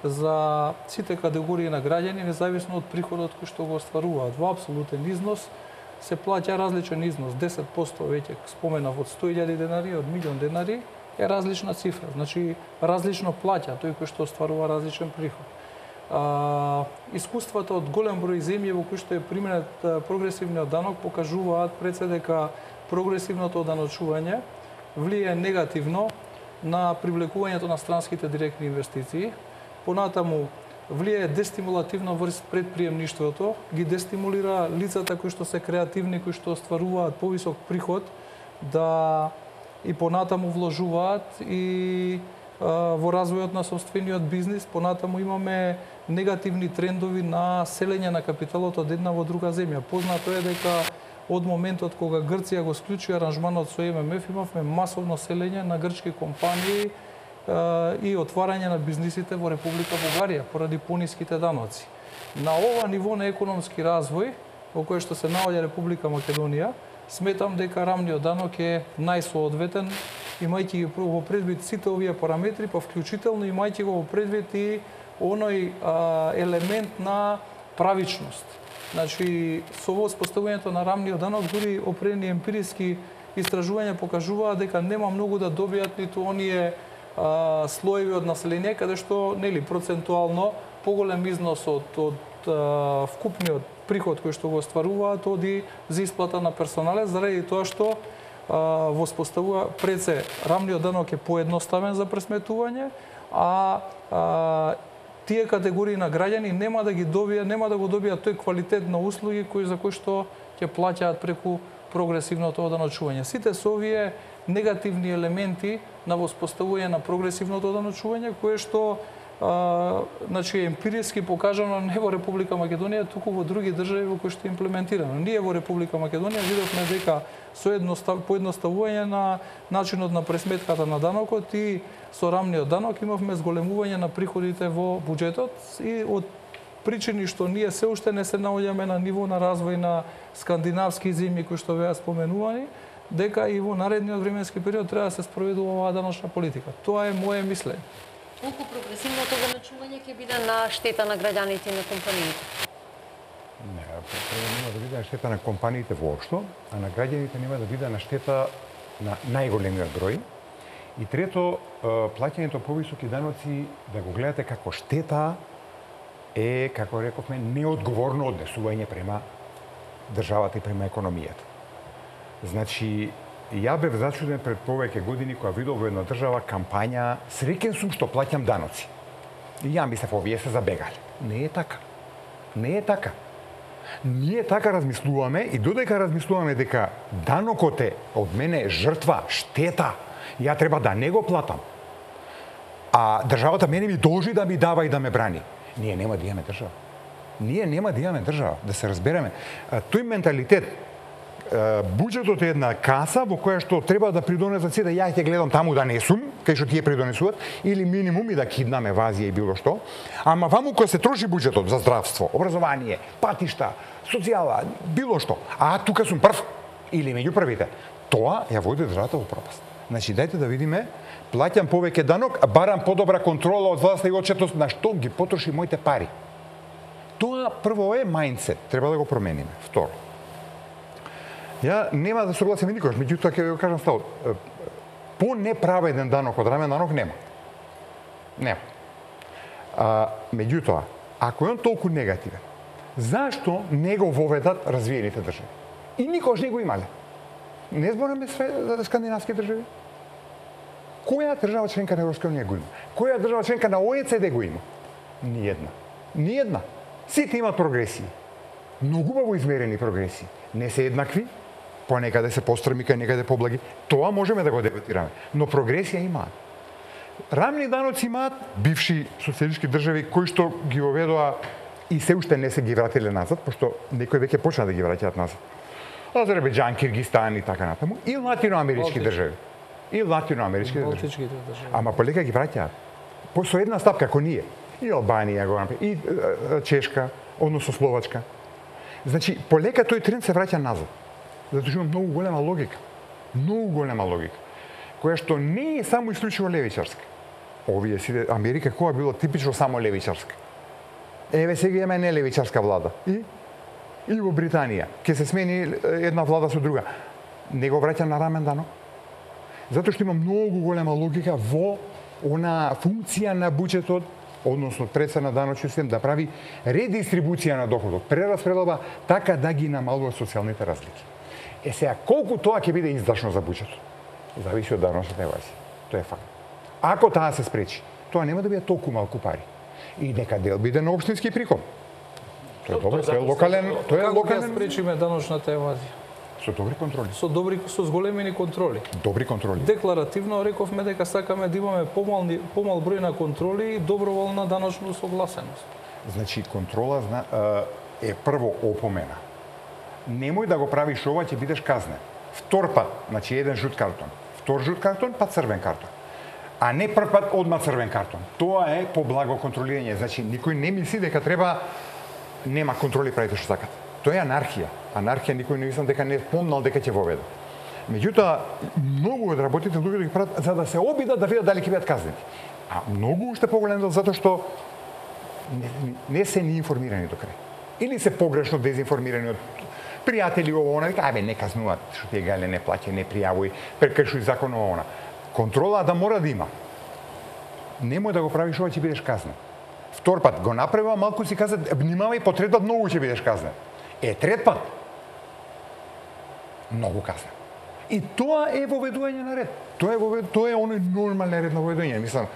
за сите категории на граѓани, независно од приходот кој што го остваруваат. Во апсолутен износ се плаќа различен износ, 10% веќе споменав од 100.000 денари, од 1.000.000 денари е различна цифра. Значи, различно плаќа тој кој што остварува различен приход. Искуствата од голем број земји во кои што е применет прогресивниот данок покажуваат пред се дека прогресивното оданочување влие негативно на привлекувањето на странските директни инвестиции. Понатаму, влијае дестимулативно врз предприемништвото, ги дестимулира лицата кои што се креативни, кои што остваруваат повисок приход, да и понатаму вложуваат и во развојот на сопствениот бизнис. Понатаму имаме негативни трендови на селење на капиталот од една во друга земја. Познато е дека од моментот кога Грција го склучи аранжманот со ММФ, имавме масовно селење на грчки компании и отварање на бизнисите во Република Бугарија поради пониските даноци. На ова ниво на економски развој, во кој што се наоѓа Република Македонија, сметам дека рамниот данок е најсоодветен, имајќи ги во предвид сите овие параметри, па вклучително имајќи го во предвид и оној елемент на правичност. Значи, со воспоставувањето на рамниот данок, дури определени емпириски истражувања покажуваат дека нема многу да добијат ниту оние слоеви од население, каде што, нели, процентуално поголем износ од вкупниот приход кој што го остваруваат оди за исплата на персонале, заради тоа што воспоставува пред се рамниот данок е поедноставен за пресметување, а тие категории на граѓани нема да го добијат тој квалитет на услуги за кои што ќе плаќаат преку прогресивното оданочување. Сите со овие негативни елементи на воспоставување на прогресивното оданочување, кое што значи емпириски покажано не во Република Македонија, туку во други држави во кои што е имплементирано. Ние во Република Македонија видовме дека со поедноставување на начинот на пресметката на данокот и со рамниот данок имавме зголемување на приходите во буџетот и од причини што ние се уште не се наоѓаме на ниво на развој на скандинавски земји кои што беа споменувани, дека и во наредниот временски период треба да се спроведува оваа даночна политика. Тоа е мое мислење. Колку прогресивното оданочување ќе биде на штета на граѓаните и на компаниите? Нема да биде на штета на компаниите воопшто, а на граѓаните нема да биде на штета на најголемиот број. И трето, плаќањето повисоки даноци, да го гледате како штета, е, како рековме, неодговорно однесување према државата и према економијата. Значи, ја бев зачуден пред повеќе години кога видов во една држава кампања "Среќен сум што плаќам даноци". И ја мислев, овие се забегали. Не е така. Не е така. Ние така размислуваме и додека размислуваме дека данокот е од мене жртва, штета, ја треба да не го платам. А државата мене ми должи да ми дава и да ме брани. Ние нема да имаме држава. Ние нема да имаме држава, да се разбереме. Тој менталитет, буџетот е една каса во која што треба да придонесат сите, ја ќе гледам таму да не сум, кај што тие придонесуваат, или минимум и да киднаме вазија и било што. Ама ваму кој се троши буџетот за здравство, образование, патишта, социјала, било што, а тука сум прв или меѓу првите, тоа ја води државата во пропаст. Значи, дајте да видиме, плаќам повеќе данок, барам подобра контрола од власта и отчетност на што ги потроши моите пари. Тоа прво е мајндсет, треба да го промениме. Второ, ја нема да согласим никош, меѓутоа ќе го кажам ставот. По-неправеден данок од рамен данок нема. Нема. Меѓутоа, ако е он толку негативен, зашто не го воведат развиените држави? И никош не го имале. Не збориме за скандинавски држави? Која држава членка на Европска унија го има? Која држава членка на ОЕЦД го има? Ниедна. Ниедна. Сите имаат прогресии. Многу убаво измерени прогресии. Не се еднакви, понекаде се пострми, кај некаде поблаги. Тоа можеме да го дебатираме. Но прогресија имаат. Рамни даноци имаат бивши социјалистички држави кои што ги оведоа и се уште не се ги вратиле назад, пошто некои веќе почна да ги враќаат назад. Азербејџан, Киргистан и така натаму, и латиноамерички држави. И латиноамерички држави. Ама полека ги враќаат. Со една стапка како ние. И Албанија го направи, и Чешка, односно Словачка. Значи, полека тој тренд се враќа назад. Затоа што има многу голема логика. Многу голема логика. Која што не е само исклучиво левичарска. Овие сите, Америка која било типично само левичарска. Еве сега има не левичарска влада. И во Британија ќе се смени една влада со друга. Не го враќа на рамен данок. Затоа што има многу голема логика во она функција на буџетот, односно предса на даночен систем, да прави редистрибуција на доходот, прераспределба, така да ги намалува социјалните разлики. Сега, колку тоа ќе биде издашно за буџетот? Зависи од даночната евазија. Тоа е факт. Ако таа се спречи, тоа нема да биде толку малку пари. И нека дел биде на општински приход. Тоа е добро, тоа е локален, Како ќе спречиме даночната евазија? Со добри контроли. Со зголемени контроли. Добри контроли. Декларативно рековме дека сакаме да имаме помал број на контроли и доброволна даночна согласеност. Значи, контрола е прво опомена. Немој да го правиш ова, ќе бидеш казнен. Втор пат, значи еден жут картон. Втор жут картон, па црвен картон. А не прв пат одма црвен картон. Тоа е поблаго контролирање. Значи, никој не мисли дека треба нема контроли, правите што сакате. Тоа е анархија. Анархија никој не мислам дека не помнал дека ќе воведе. Меѓутоа, многу од работите луѓе да ги прават за да се обидат да видат дали ќе бидат казнени. А многу уште поголем дел затоа што не се ни информирани до крај. Или се погрешно дезинформирани од пријатели ово она, вика, не казнуваат, што ти е гале, не плаќај, не пријавуј, прекршуј закон ово она. Контрола да мора да има. Немој да го правиш ова, ќе бидеш казнен. Втор пат го направила, малку си каза, внимавај, по трет пат многу ќе бидеш казнен. Трет пат многу казнен. И тоа е воведување на ред. Тоа е оној нормален ред на воведување. Мислам,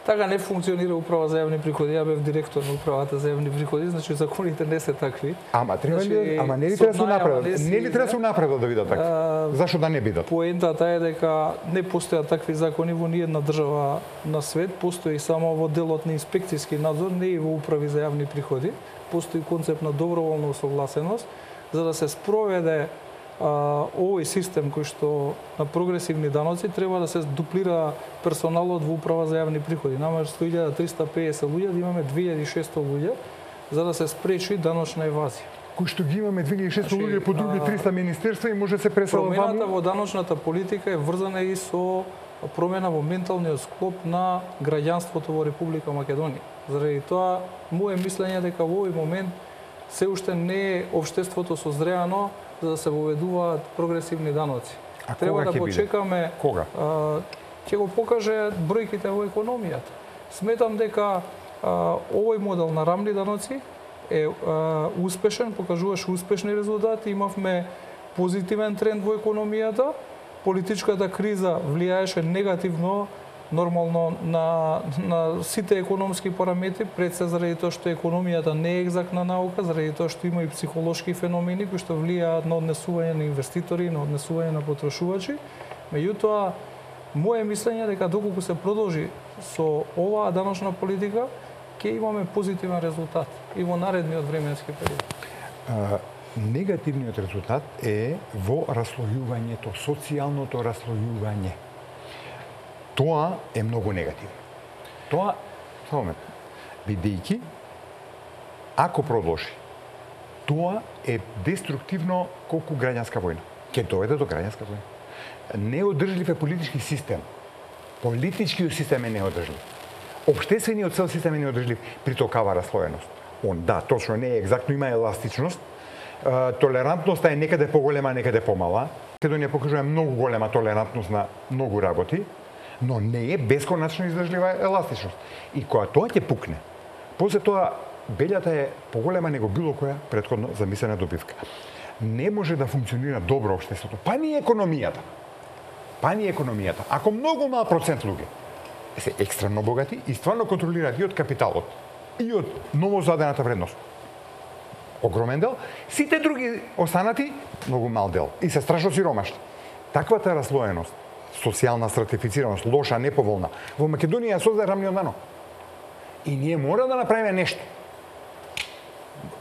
Така не функционира управа за јавни приходи. Ја бев директор на управата за јавни приходи, значи законите не се такви. Ама не ли треба да се направат? Не ли треба да се направат да бидат такви? Зашто да не бидат? Поентата е дека не постојат такви закони во ниедна држава на свет, постои само во делот на инспекцијски надзор, не и во управи за јавни приходи. Постои концепт на доброволна усогласеност за да се спроведе овој систем кој што на прогресивни даноци треба да се дуплира персоналот во управа за јавни приходи. Наместо 1350 луѓе да имаме 2600 луѓе за да се спречи даночна евазија. Кој што ги имаме 2600 луѓе по други 300 министерства и може да се преселува. Промената во даночната политика е врзана и со промена во менталниот склоп на граѓанството во Република Македонија. Заради тоа, моје мислење е дека во овој момент се уште не е општеството созреано за да се воведуваат прогресивни даноци. Треба да почекаме. Кога? Ќе го покаже бројките во економијата. Сметам дека овој модел на рамни даноци е успешен, покажуваше успешни резултати, имавме позитивен тренд во економијата, политичката криза влијаеше негативно нормално на сите економски параметри, пред се заради тоа што економијата не е екзактна наука, заради тоа што има и психолошки феномени кои што влијаат на однесување на инвеститори, на однесување на потрошувачи. Меѓутоа, моје мислење е дека доколку се продолжи со оваа даночна политика, ќе имаме позитивен резултат и во наредниот временски период. Негативниот резултат е во раслојувањето, социјалното раслојување. Тоа е многу негативно. Тоа, бидејќи, ако продолжи, тоа е деструктивно колку граѓанска војна. Ќе доведе до граѓанска војна. Неодржлив е политички систем. Политичкиот систем е неодржлив. Обштествениот цел систем е неодржлив при токава раслоеност. Да, точно не е екзактно, има еластичност. Толерантноста е некаде поголема, некаде помала. Македонија покажува многу голема толерантност на многу работи, но не е бесконачно издржлива еластичност. И кога тоа ќе пукне, после тоа белјата е поголема него било која претходно замислена добивка. Не може да функционира добро општеството, па ни економијата. Ако многу мал процент луѓе се екстремно богати и стварно контролираат и од капиталот, и од новозадената вредност, огромен дел, сите други останати многу мал дел и се страшно сиромашни. Таквата раслоеност, социјална стратифицираност, лоша, неповолна, во Македонија создаде рамниот данок. И ние мора да направиме нешто.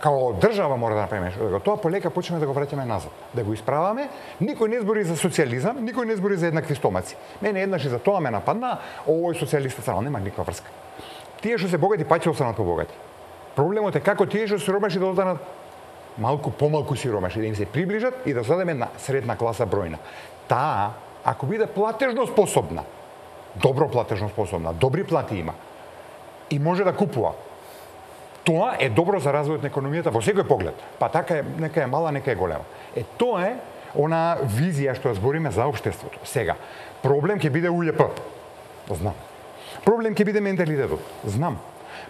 Као држава мора да направиме нешто. Тоа полека почнеме да го враќаме назад. Да го исправаме. Никој не збори за социјализам, никој не збори за еднакви стомаци. Мене еднаш и за тоа ме нападна, овој социјалиста страна, нема никаква врска. Тие што се богати, па ќе останат побогати. Проблемот е како тие што сиромаши да останат малку помалку сиромаши, да им се приближат и да садеме на средна класа бројна. Таа, ако биде платежно способна, добро платежно способна, добри плати има и може да купува, тоа е добро за развојот на економијата во секој поглед. Па така е, нека е мала, нека е голема. Тоа е она визија што збориме за општеството. Сега, проблем ќе биде УЈП. Знам. Проблем ќе биде менталитетот. Знам.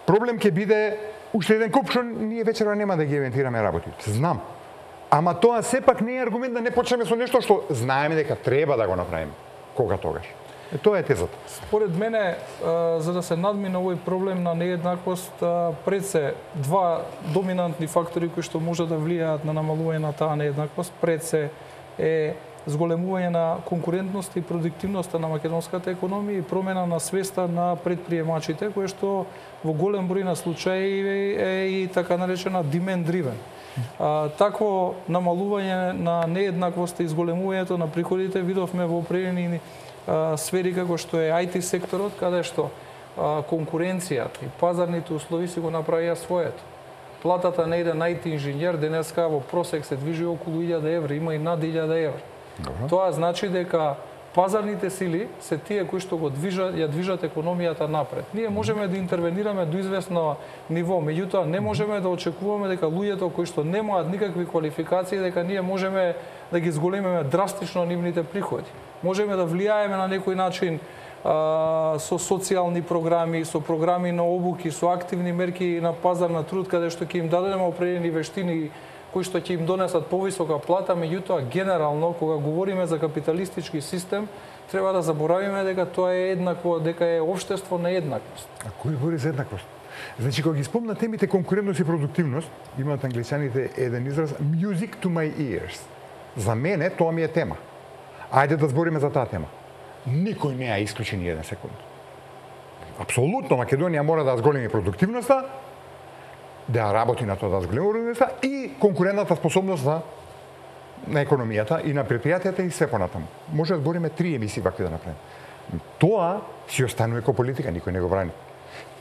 Проблем ќе биде уште еден куп што ние вечера нема да ги евентираме работите. Знам. Ама тоа сепак не е аргумент да не почнеме со нешто што знаеме дека треба да го направиме. Кога тогаш? Тоа е тезата. Според мене, за да се надмине овој проблем на нееднаквост, пред се два доминантни фактори кои што може да влијаат на намалување на таа нееднаквост. Пред се е зголемување на конкурентност и продуктивноста на македонската економија и промена на свеста на предприемачите, кое што во голем број на случаи е и така наречена demand driven. Такво намалување на нееднаквост и зголемувањето на приходите видовме во определени сфери како што е IT секторот, каде што конкуренцијата и пазарните услови си го направија своето. Платата на еден IT инженер денеска во просек се движи околу 1000 евра, има и над 1000 евра. Тоа значи дека пазарните сили се тие кои што ја движат економијата напред. Ние можеме да интервенираме до известно ниво, меѓутоа не можеме да очекуваме дека луѓето кои што немаат никакви квалификации, дека ние можеме да ги зголемиме драстично нивните приходи. Можеме да влијаеме на некој начин со социјални програми, со програми на обуки, со активни мерки на пазар на труд, каде што ќе им дадеме определени вештини кои што ќе им донесат повисока плата, меѓутоа генерално кога говориме за капиталистички систем, треба да заборавиме дека тоа е еднакво, дека е општество на еднаквост. А кој говори за еднаквост? Значи кога ги спомна темите конкурентност и продуктивност, имаат англичаните еден израз music to my ears. За мене тоа ми е тема. Ајде да збориме за таа тема. Никој не е исклучен ни еден секунд. Апсолутно Македонија мора да зголеми продуктивноста, да работи на тоа да зголеми продуктивноста и конкурентната способност на економијата и на предпријатијата и се понатаму. Може да збориме 3 емисии вакви да направиме. Тоа си останува како политика, никој не го брани.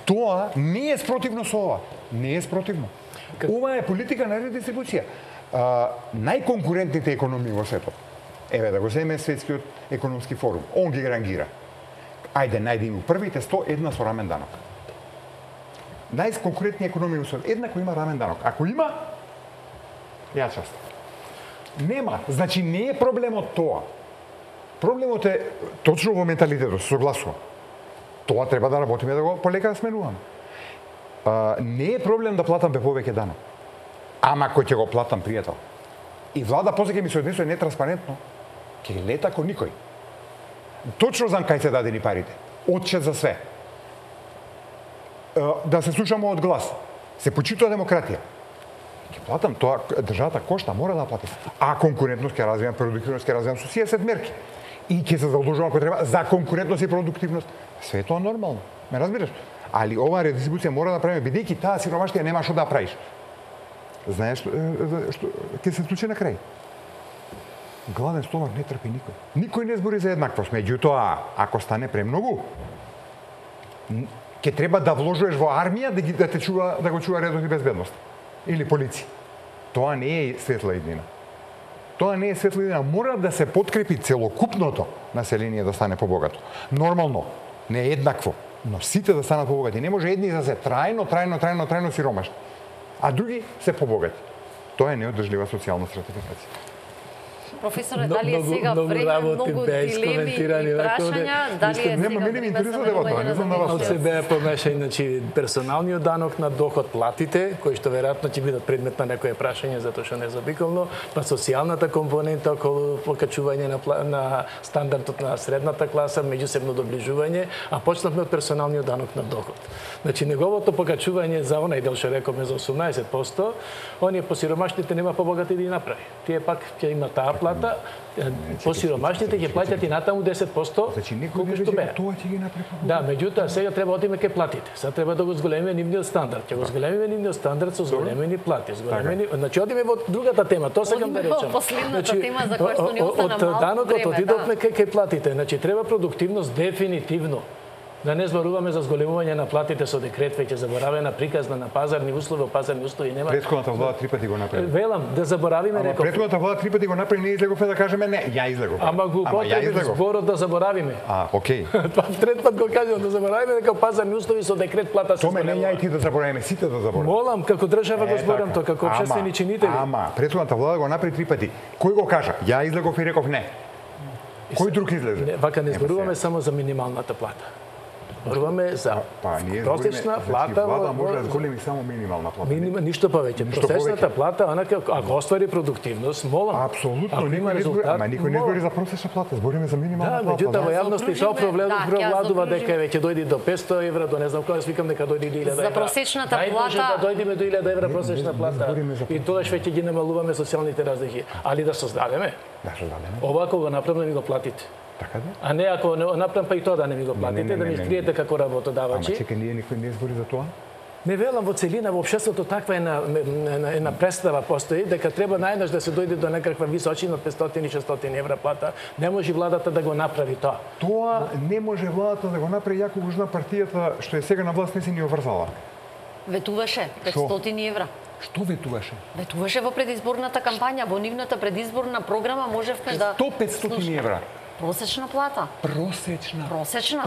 Тоа не е спротивно со ова. Не е спротивно. Ова е политика на редистрибуција. Најконкурентните економии во светот. Еве да го земеме Светскиот економски форум. Он ги рангира. Ајде, најде им првите 100 една со рамен данок. Најконкурентни економии во светот. Една кој има рамен данок. Ако има, ја част. Нема. Значи не е проблемот тоа. Проблемот е точно во менталитетот, согласувам. Тоа треба да работиме да го полека да сменуваме. Не е проблем да платам повеќе данок. Ама кој ќе го платам, пријател. И влада после ќе ми се однесува нетранспарентно, ќе лета ко никој. Точно знам кај се дадени парите. Отчет за све. Да се слушаме од глас. Се почитува демократија. Ќе платам тоа, државата кошта, мора да плати. А конкурентност ќе развивам, продуктивност ќе развивам со 60 мерки. И ќе се задолжувам ако треба за конкурентност и продуктивност. Све тоа нормално. Ме разбираш? Али оваа редистрибуција мора да правиме бидејќи таа сиромаштија нема што да правиш. Знаеш што ќе се случи на крај? Гладен стомак не трпи никој. Никој не збори за еднаквост, меѓутоа ако стане премногу, ќе треба да вложуваш во армија да те чува, да го чува редот и безбедност. Или полиција. Тоа не е светла иднина. Тоа не е светла иднина. Мора да се подкрепи целокупното население да стане побогато. Нормално, не е еднакво, но сите да станат побогати. Не може едни да се трајно сиромашни, а други се побогати. Тоа е неодржлива социјална стратификација. Професоре, дали е сега време, многу дилеми и прашања, дали е сега време Од се беа помешања, значи персоналниот данок на доход, платите, кои што веројатно ќе бидат предмет на некое прашање затоа што не е забиколно, па социјалната компонента околу покачување на стандардот на средната класа, меѓусебно доближување, а почнавме од персоналниот данок на доход. Значи неговото покачување за онај дел што рековме за 18%, оние посиромашните нема побогати да ги направи. Тие пак ќе има таа плата, посиромашните ќе плаќат и натаму 10%, значи некој што беа. Тоа ќе ги направи. Да, меѓутоа сега треба одиме ке платите. Сега треба да го зголемиме нивниот стандард. Ќе го зголемиме нивниот стандард со зголемени плати, зголемени. Значи одиме во другата тема, тоа сакам да речам. Последната тема за која што ни остана малку време. Од данокот отидовме кај платите. Значи треба продуктивност дефинитивно. Да не зборуваме за зголемување на платите со декрет, веќе заборавена приказна на пазарни услови, пазарни услови нема. Претходната влада 3 пати го направи. Велам, да заборавиме реков. Претходната влада 3 пати го направи, не излеговме да кажеме не, ја излегов. Ама го употребив зборот да заборавиме. Окей. Тоа трет пат го кажам да заборавиме дека пазарни услови со декрет плата се зголемува. Томе не ја и ти да заборавиме, сите да заборавиме. Молам, како држава го зборам тоа, како општествени чинители. Ама, претходната влада го направи 3 пати. Кој го кажа? Ја излегов и реков не. Кој друг излезе? Вака не зборуваме само за минималната плата. Зборуваме за просечна плата. Влада може да зголеми само минимална плата. Ништо повеќе. Просечната плата, ако оствари продуктивност, молам. Апсолутно, никој не збори за просечна плата, збориме за минимална плата. Меѓутоа во јавноста тоа провладува дека веќе дојде до 500 евра, до не знам кога, викам дека дојде до 1000 евра. За просечната плата. Може да дојдеме до 1000 евра просечна плата. И тогаш веќе ги намалуваме социјалните разлики, али да создадеме. Да создадеме. Ова ако го направиме ми го платите. Така да? А не ако направам па и тоа да не ми го платите, да ми скриете како работодавачи. Ама чекај, никој не збори за тоа? Не велам во целина во општеството таква една представа постои дека треба најнаш да се дојде до некаква височина од 500-600 евра плата. Не може владата да го направи тоа. Тоа не може владата да го направи јако го зна партијата што е сега на власт не се ни оврзала. Ветуваше 500 евра. Што ветуваше? Ветуваше во предизборната кампања, во нивната предизборна програма можевме да 100-500 евра. Просечна плата. Просечна.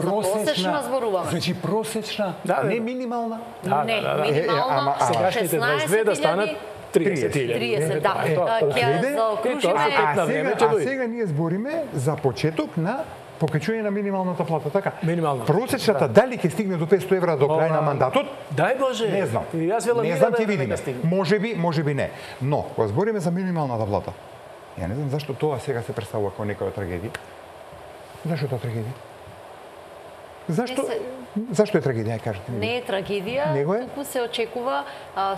За просечна зборуваме. Значи просечна, не минимална. Не, минимална. Сегашните 22 да станат 30.000. 30, да. Ќе заокружиме. А сега ние збориме за почеток на покачување на минималната плата, така? Минимална. Просечната дали ќе стигне до 500 евра до крај на мандатот? Дај Боже. Не знам. Јас велам не знам, ќе видиме. Може би не. Но кога збориме за минималната плата, ја не знам зашто тоа сега се представува како некоја трагедија. Зашто тоа трагедија? Зашто е трагедија, кажете ми? Не е трагедија, туку се очекува,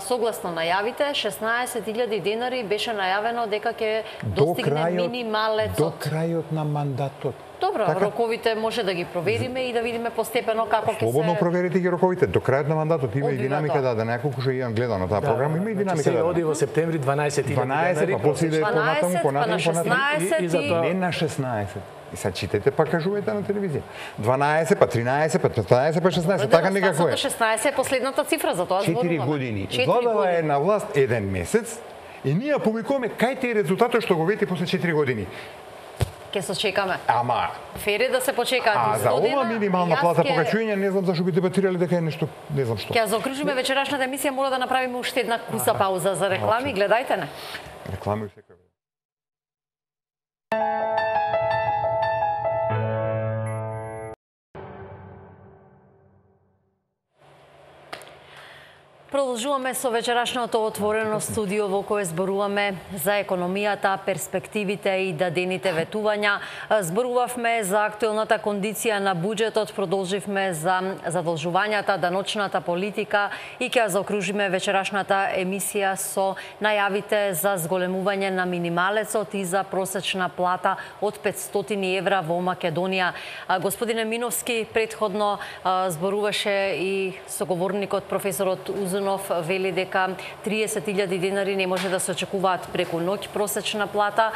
согласно најавите, 16.000 денари беше најавено дека ќе достигне минималецот. До крајот на мандатот. Добро, роковите може да ги провериме и да видиме постепено како ќе се... Слободно проверите ги роковите, до крајот на мандатот има и динамика, да неколку што имам гледано таа програма, има и динамика. Сега оди во септември 12.000 денари. 12, па после иде понатаму, па на 16 не на 16. И сега читете, па кажувате на телевизија. 12, па 13, па 15, па 16, така некако е. 16 е последната цифра, за тоа зборуваме. 4 години. Владава е на власт 1 месец и ние публикуваме кај те резултатот што го вети после 4 години. Ке се чекаме. Ама фери да се почекаат. А за ова минимална плата покачување не знам зашто би дебатирале дека е нешто, не знам што. Ќе заокружиме вечерашната емисија, мора да направиме уште една куса пауза за реклами, гледајте не. Реклами секој. Продолжуваме со вечерашното отворено студио во кое зборуваме за економијата, перспективите и дадените ветувања. Зборувавме за актуелната кондиција на буџетот, продолживме за задолжувањата, даночната политика и ќе заокружиме вечерашната емисија со најавите за зголемување на минималецот и за просечна плата од 500 евра во Македонија. Господине Миновски, предходно зборуваше и соговорникот професорот Узунов, вели дека 30.000 денари не може да се очекуваат преку ноќ просечна плата.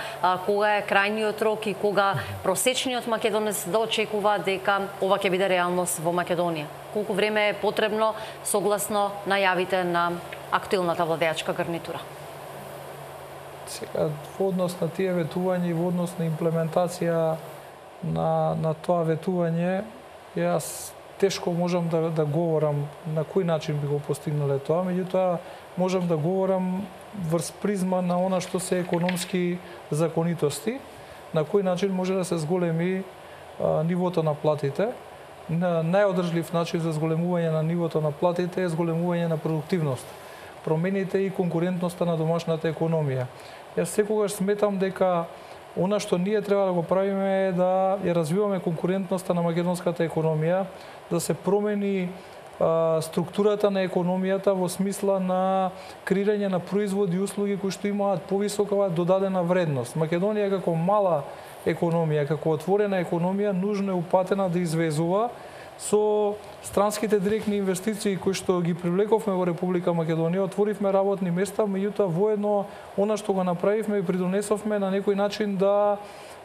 Кога е крајниот рок и кога просечниот македонец да очекува дека ова ќе биде реалност во Македонија? Колку време е потребно согласно најавите на актуелната владеачка гарнитура? Сега, во однос на тие ветувања и во однос на имплементација на тоа ветување, јас тешко можам да говорам на кој начин би го постигнале тоа, меѓутоа можам да говорам врз призма на она што се економски законитости, на кој начин може да се зголеми нивото на платите. Најодржлив начин за зголемување на нивото на платите е зголемување на продуктивност, промените и конкурентноста на домашната економија. Јас секогаш сметам дека она што ние треба да го правиме е да ја развиваме конкурентноста на македонската економија, да се промени структурата на економијата во смисла на креирање на производи и услуги кои што имаат повисока додадена вредност. Македонија како мала економија, како отворена економија, нужно е упатена да извезува со странските директни инвестиции кои што ги привлековме во Република Македонија, отворивме работни места, меѓутоа воедно она што го направивме и придонесовме на некој начин да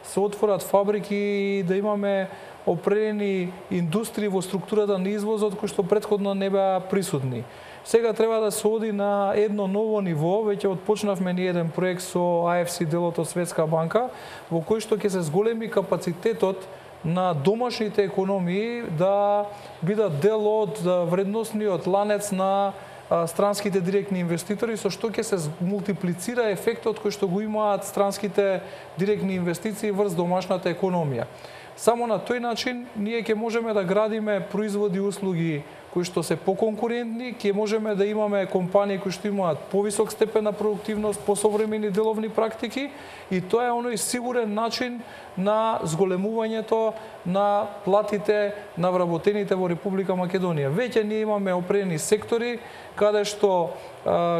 се отворат фабрики и да имаме определени индустрии во структурата на извозот кои што претходно не беа присутни. Сега треба да се оди на едно ново ниво, веќе отпочнавме ни еден проект со AFC делот од Светска банка, во кој што ќе се зголеми капацитетот на домашните економии да бидат дел од вредносниот ланец на странските директни инвеститори, со што ќе се мултиплицира ефектот кој што го имаат странските директни инвестиции врз домашната економија. Само на тој начин ние ќе можеме да градиме производи и услуги кои што се поконкурентни, ќе можеме да имаме компании кои што имаат повисок степен на продуктивност, посовремени деловни практики и тоа е оној сигурен начин на зголемувањето на платите на вработените во Република Македонија. Веќе ние имаме определени сектори каде што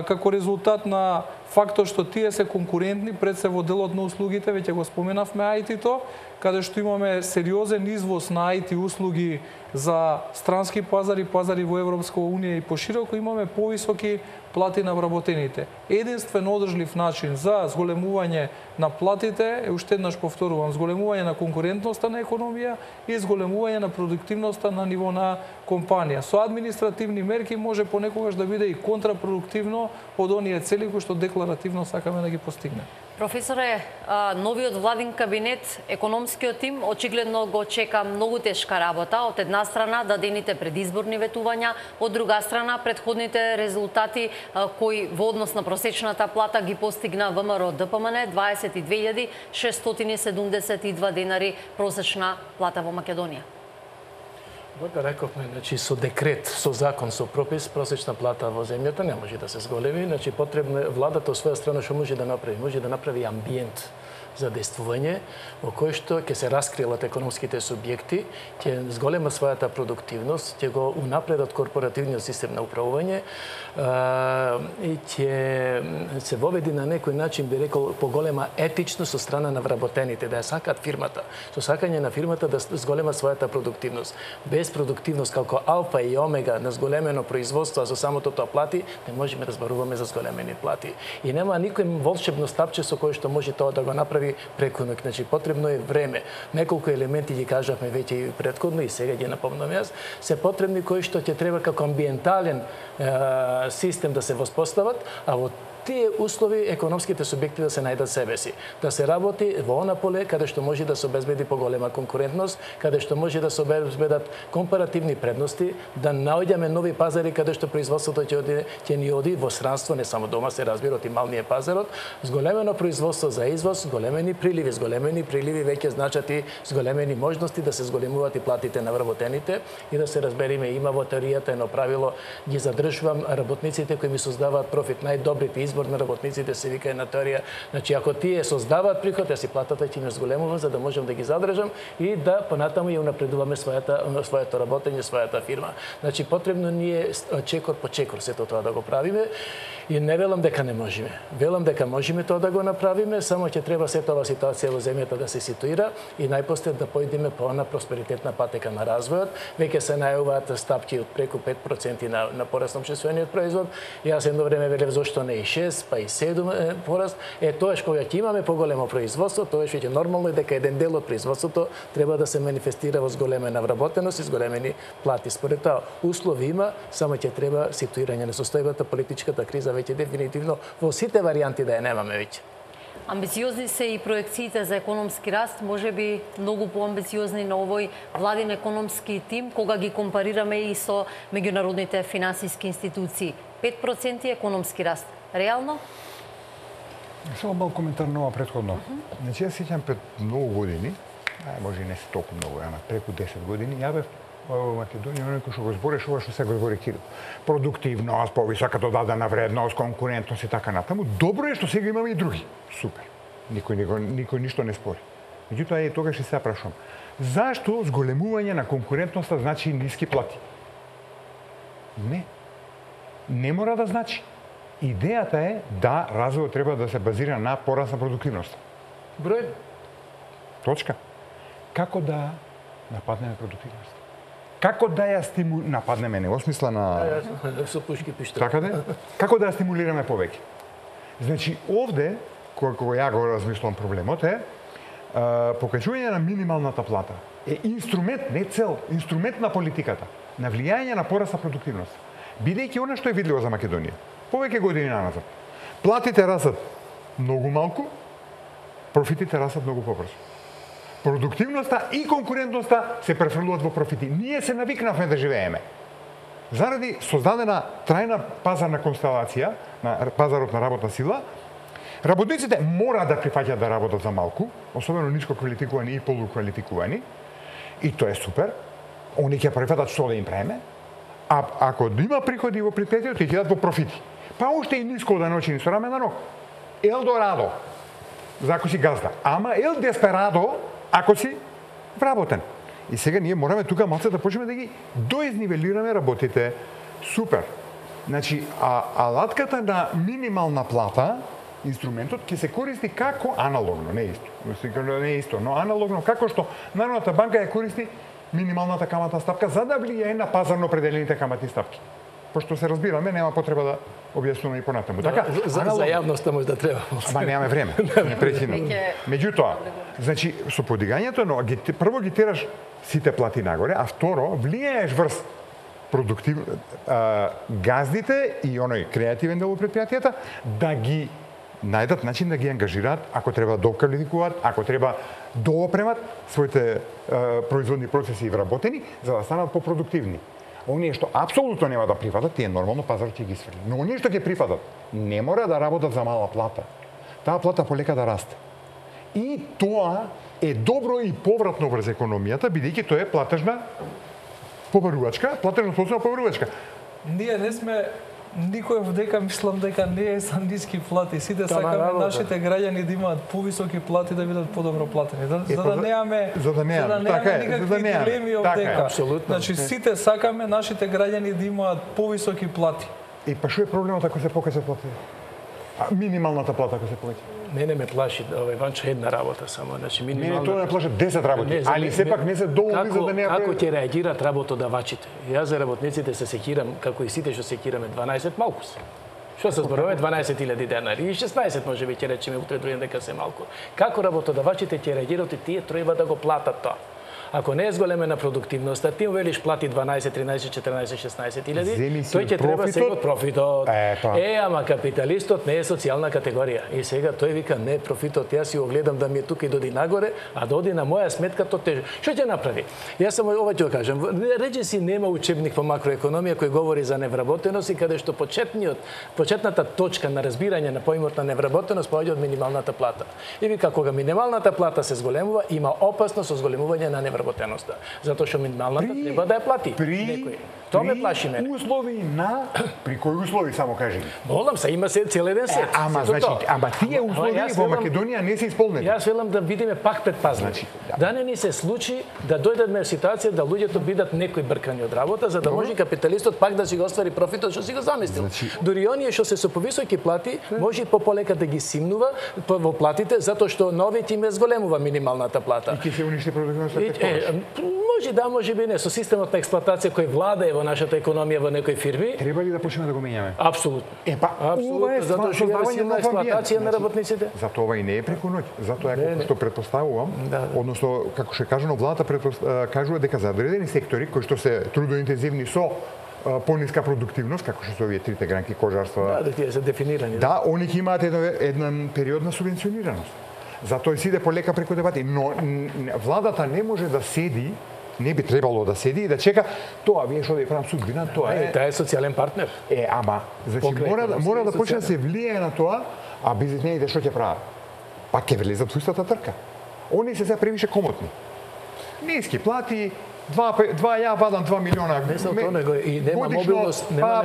како резултат на фактот што тие се конкурентни пред се во делот на услугите, веќе го споменавме IT-то, каде што имаме сериозен извоз на IT услуги за странски пазари, пазари во Европска унија и пошироко, имаме повисоки плати на вработените. Единствен одржлив начин за зголемување на платите е, уште еднаш повторувам, зголемување на конкурентноста на економија и зголемување на продуктивноста на ниво на компанија. Со административни мерки може понекогаш да биде и контрапродуктивно од оние цели кои што декларативно сакаме да ги постигнеме. Професоре, новиот владин кабинет, економскиот тим, очигледно го чека многу тешка работа. Од една страна дадените предизборни ветувања, од друга страна предходните резултати кои во однос на просечната плата ги постигна ВМРО ДПМН, 22.672 денари просечна плата во Македонија. Дека рековме, значи со декрет, со закон, со пропис, просечна плата во земјата не може да се зголеми, значи потребно е владата од своја страна што може да направи? Може да направи амбиент за действување во кој што ќе се раскријат економските субјекти, ќе зголема својата продуктивност, ќе го унапредат корпоративниот систем на управување и ќе се воведи на некој начин, би рекол, поголема етичност со страна на вработените, да ја сакаат фирмата, со сакање на фирмата да зголема својата продуктивност. Без продуктивност како алфа и омега на зголемено производство, а за самото тоа плати, не можеме да зборуваме за зголемени плати. И нема никој волшебно стапче со кој што може тоа да го направи преку ноќ. Значи потребно е време. Неколку елементи ги кажавме веќе и претходно и сега ги напомнам јас, се потребни кои што ќе треба како амбиентален систем да се воспостават, а во тие услови економските субјекти да се најдат себе си. Да се работи во она поле каде што може да се обезбеди поголема конкурентност, каде што може да се обезбедат компаративни предности, да наоѓаме нови пазари каде што производството ќе ни оди во странство, не само дома се разбира, и малниот пазарот, зголемено производство за извоз, зголемени приливи веќе значат и зголемени можности да се зголемуваат и платите на вработените и да се разбериме, има во теоријата едно правило, ги задржувам работниците кои ми создаваат профит, најдобрите избор на работниците се вика на теорија. Значи ако тие создаваат приход, јас и платата ќе ми зголемувам за да можам да ги задржам и да понатаму ја унапредуваме своето работење, својата фирма. Значи потребно ни е чекор по чекор сето тоа да го правиме и не велам дека не можеме. Велам дека можеме тоа да го направиме, само ќе треба сета оваа ситуација во земјата да се ситуира и најпослед да појдеме по она просперитетна патека на развојот. Веќе се најавуваат стапки од преку 5% на пораст на општествениот производ. Јас едно време велев зошто не и 6, па и 7 пораст. Тоаш кога ќе имаме поголемо производство, тоаш веќе нормално е дека еден дел од производството треба да се манифестира во зголемена вработеност и зголемени плати. Според тоа, услови има, само ќе треба ситуирање на состојбата, политичката криза веќе дефинитивно во сите варијанти да ја немаме веќе. Амбициозни се и проекциите за економски раст, може би многу поамбициозни на овој владин економски тим, кога ги компарираме и со меѓународните финансиски институции. 5% економски раст. Реално? Само мал коментар на ова претходно. Значи, јас сеќам пред многу години, може и не се толку многу, ама преку 10 години, ја бев во Македонија, некој што го збореше ова што сега го збори Кирил. Продуктивност, повисока додадена вредност, конкурентност и така натаму. Добро е што сега имаме и други. Супер. Никој ништо не спори. Меѓутоа е тогаш и се прашувам. Зашто зголемување на конкурентноста значи ниски плати? Не мора да значи. Идејата е да развојот треба да се базира на пораст на продуктивност. Број. Точка. Како да нападнеме продуктивност? Како да ја нападнеме, не во смисла на со пушки пиштоли. Така да? Како да ја стимулираме повеќе? Значи овде кога ја го размислувам проблемот е покачување на минималната плата е инструмент, не цел, инструмент на политиката, на влијање на пораст на продуктивност. Бидејќи она што е видливо за Македонија. Повеќе години назад. Платите растат многу малку, профитите растат многу побрзо. Продуктивноста и конкурентноста се префрлуваат во профити. Ние се навикнавме да живееме. Заради создадена трајна пазарна констелација, на пазарот на работна сила, работниците мора да прифаќаат да работат за малку, особено ниско квалификувани и полуквалификувани, И тоа е супер. Они ќе префатат што да им преме. А ако има приходи во предпријатието, ќе дадат во профити. Па уште и ниско да ночи ни со раме на ног. Елдорадо, за ако си газда. Ама ел десперадо, ако си вработен. И сега ние мораме тука малце да почнеме да ги доизнивелираме работите. Супер. Значи, алатката на минимална плата, инструментот, ќе се користи како аналогно, не исто. Не исто, но аналогно како што Народната банка ја користи минималната каматна стапка за да влијае на пазарно определените каматни стапки. Пошто се разбираме, нема потреба да објаснуваме и понатаму. Така, за јавноста може да треба. Ама немаме време, не прекинувам. Меѓутоа, значи со подигањето, но прво ги тераш сите плати нагоре, а второ влијаеш врз газдите и оној креативен дел од предпријатијата да ги најдат начин да ги ангажираат, ако треба да оквалификуваат, ако треба да опремат своите производни процеси и вработени, за да станат попродуктивни. Оние што апсолутно нема да прифатат, тие нормално пазарот ќе ги сврли. Но оние што ќе прифатат, не мора да работат за мала плата. Таа плата полека да расте. И тоа е добро и повратно врз економијата, бидејќи тоа е платежна побарувачка, платежно способна побарувачка. Ние не сме никој дека мислам дека не е за ниски плати. Сите сакаме нашите граѓани да имаат повисоки плати, да бидат подобро платени. За да немаме никакви дилеми овдека. Значи сите сакаме нашите граѓани да имаат повисоки плати. И па што е проблемот ако се покажат плати? Минималната плата ако се повеќе? Мене ме плаши Ванчо една работа само, значи минимална. Мене тоа не плаши 10 работи, али сепак не се доволни за да не како ќе реагираат работодавачите. Јас за работниците се секирам, како и сите што секираме 12 малку се. Што се зборува 12.000 денари и 16 можеби ќе речеме утре друен дека се малку. Како работодавачите ќе реагираат и тие треба да го платат тоа. Ако не е зголемена продуктивноста, ти велиш плати 12, 13, 14, 16 илјади, тој ќе треба сега од профитот. Ама капиталистот не е социјална категорија. И сега тој вика не профитот, јас си го гледам да ми е тука и доди нагоре, а доди на моја сметка то тежи. Што ќе направи? Јас само ова ќе го кажам. Рече си нема учебник по макроекономија кој говори за невработеност и каде што почетната точка на разбирање на поимот на невработеност поаѓа од минималната плата. И вика кога минималната плата се зголемува, има опасност од зголемување на невработеността. Затоа што минималната треба да ја плати некој. Тоа ме плаши мене. При кои услови само кажи? Молам се, има се цел еден сет. Ама значи, тие услови во Македонија не се исполнети. Јас велам да видиме пак предпазливи. Да не ни се случи да дојдеме ситуација да луѓето бидат некои бркани од работа, за да може капиталистот пак да си го оствари профитот што си го замислил. Дури оние што се со повисоки плати, може полека да ги симнува во платите затоа што новите им зголемува минималната плата. И ќе се уништи продуктивноста. Може да, може би не. Со системот на експлоатација кој владае во нашата економија во некои фирми. Треба ли да почнеме да го менјаме? Апсолутно. Ова е затоа што има силна експлоатација на работниците. Затоа ова и не е преку ноќ. Затоа е како што претпоставувам, односно како што е кажано, владата кажува дека за одредени сектори кои што се трудоинтензивни со пониска продуктивност, како што се овие трите гранки кожарства. Да, тие се дефинирани. Да, они ќе имаат еден период на субвенционираност. Затоа си иде полека преку дебати, но владата не може да седи, не би требало да седи и да чека тоа вие што да ја правам судбина, тоа е. Таа е социјален партнер. Ама, значи мора да почне да се влијае на тоа, а бизнисмените што ќе прават? Па ќе влезат во истата трка. Они се сега превише комотни. Ниски плати, ја вадам 2 милиона. Не се тоа него и немаме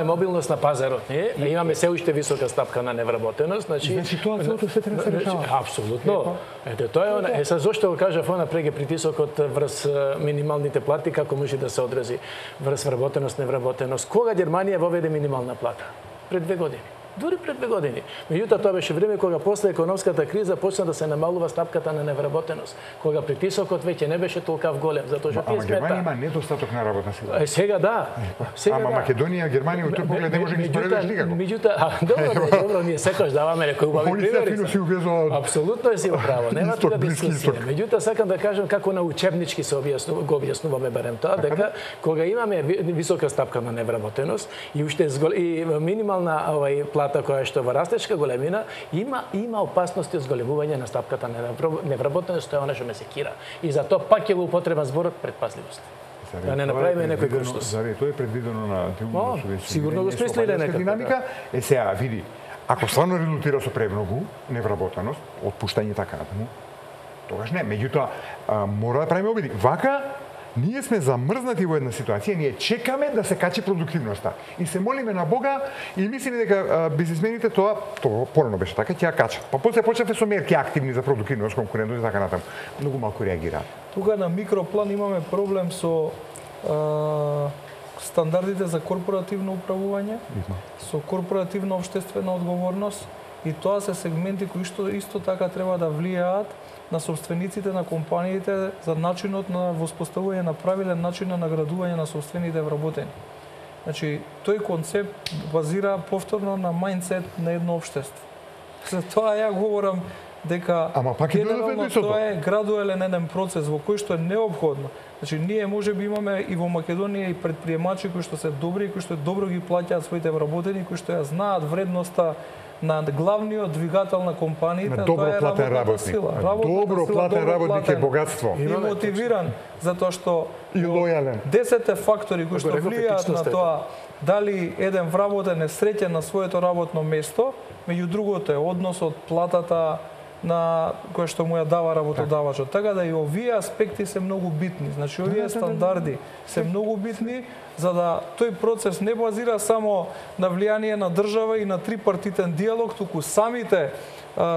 мобилност на пазарот, не? Имаме се уште висока стапка на невработеност, значи тоа целото се треба да се решава. Апсолутно. Ете тоа е она. Сега зошто го кажав она преге притисокот врз минималните плати како може да се одрази врз вработеност, невработеност. Кога Германија воведе минимална плата? Пред 2 години. Дури пред 2 години. Меѓутоа тоа беше време кога после економската криза почна да се намалува стапката на невработеност. Кога притисокот веќе не беше толкав голем, затоа што тие смета. Германија има недостаток на работна сила. Сега да. Ама Македонија, Германија од тој поглед не може да ги споредиш никако. Меѓутоа, добро, ние секогаш даваме некои убави примери. Апсолутно е си во право, нема тука дискусија. Меѓутоа сакам да кажам како на учебнички се го објаснуваме барем тоа, дека кога имаме висока стапка на невработеност и уште и минимална плата која што во растечка големина има опасности од зголемување на стапката на невработеност, тоа е она што ме секира. И затоа пак ќе го употребам зборот предпазливост. Да не направиме некој курсус. Заради тоа е предвидено на сигурно го смислиле некако динамика. Сега види, ако стварно резултира со премногу невработеност, отпуштање така натаму, тогаш не. Меѓутоа мора да правиме обиди. Вака Ние сме замрзнати во една ситуација, ние чекаме да се качи продуктивноста. И се молиме на Бога и мислиме дека бизнисмените тоа порано беше така, ќе ја качат. Па после почнавме со мерки активни за продуктивност, конкурентност и така натаму. Многу малку реагираат. Тука на микроплан имаме проблем со стандардите за корпоративно управување, со корпоративна општествена одговорност, и тоа се сегменти кои што исто така треба да влијаат на собствениците на компаниите за начинот на воспоставување на правилен начин на наградување на собствените вработени. Значи, тој концепт базира повторно на мајндсет на едно општество. За тоа ја говорам дека генерално тоа е градуелен еден процес во кој што е неопходно. Значи, ние можеби имаме и во Македонија и предприемачи кои што се добри, кои што добро ги плаќаат своите вработени, кои што ја знаат вредноста на главниот двигател на компаниите, на добро платен работник. Добро платен работник е богатство. И мотивиран, затоа што и лојален. 10 фактори кои што влијаат на тоа дали еден вработен е среќен на своето работно место, меѓу другото е односот, платата на која што му ја дава работодавачот. Така да и овие аспекти се многу битни. Значи, овие стандарди се многу битни, за да тој процес не базира само на влијание на држава и на трипартитен диалог, туку самите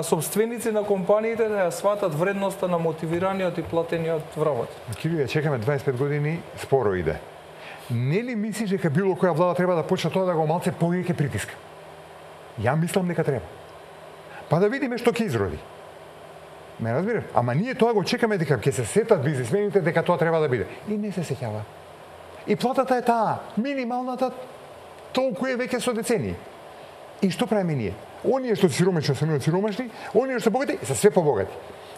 собственици на компаниите да ја сватат вредноста на мотивираниот и платениот вработен. Кириле, чекаме 25 години, споро иде. Нели мислиш дека било која влада треба да почне тоа да го малце повеќе притиска? Ја мислам дека треба. Па да видиме што ќе изроди. Ме разбираш? Ама ние тоа го чекаме дека ќе се сетат бизнисмените дека тоа треба да биде. И не се сеќава. И платата е таа, минималната, толку е веќе со децении. И што правиме ние? Оние што сиромашни се сиромашни, оние што богати се све побогати.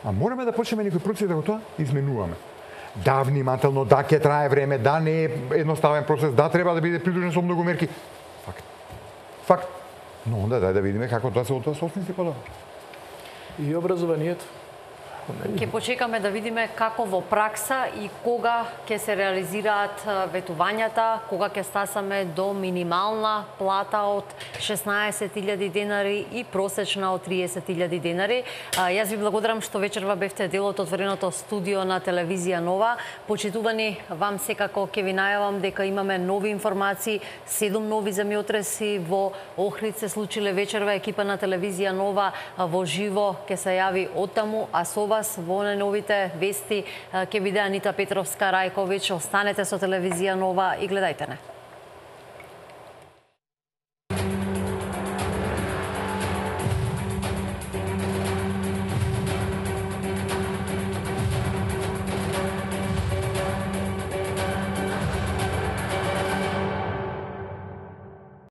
А мораме да почнеме некој процес да го тоа изменуваме. Да, внимателно, да, ќе трае време, да, не е едноставен процес, да, треба да биде придружен со многу мерки. Факт. Факт. Но онда дај да видиме како тоа се од тоа собствени подобро. И образованието. Ќе почекаме да видиме како во пракса и кога ќе се реализираат ветувањата, кога ќе стасаме до минимална плата од 16.000 денари и просечна од 30.000 денари. Јас ви благодарам што вечерва бевте дел од отвореното студио на телевизија Нова. Почитувани, вам секако ќе ви најавам дека имаме нови информации, 7 нови земјотреси во Охрид се случиле вечерва. Екипа на телевизија Нова во живо ќе се јави оттаму, а со вас во новите вести ќе биде Анита Петровска Рајковиќ. Останете со телевизија Нова и гледајте не.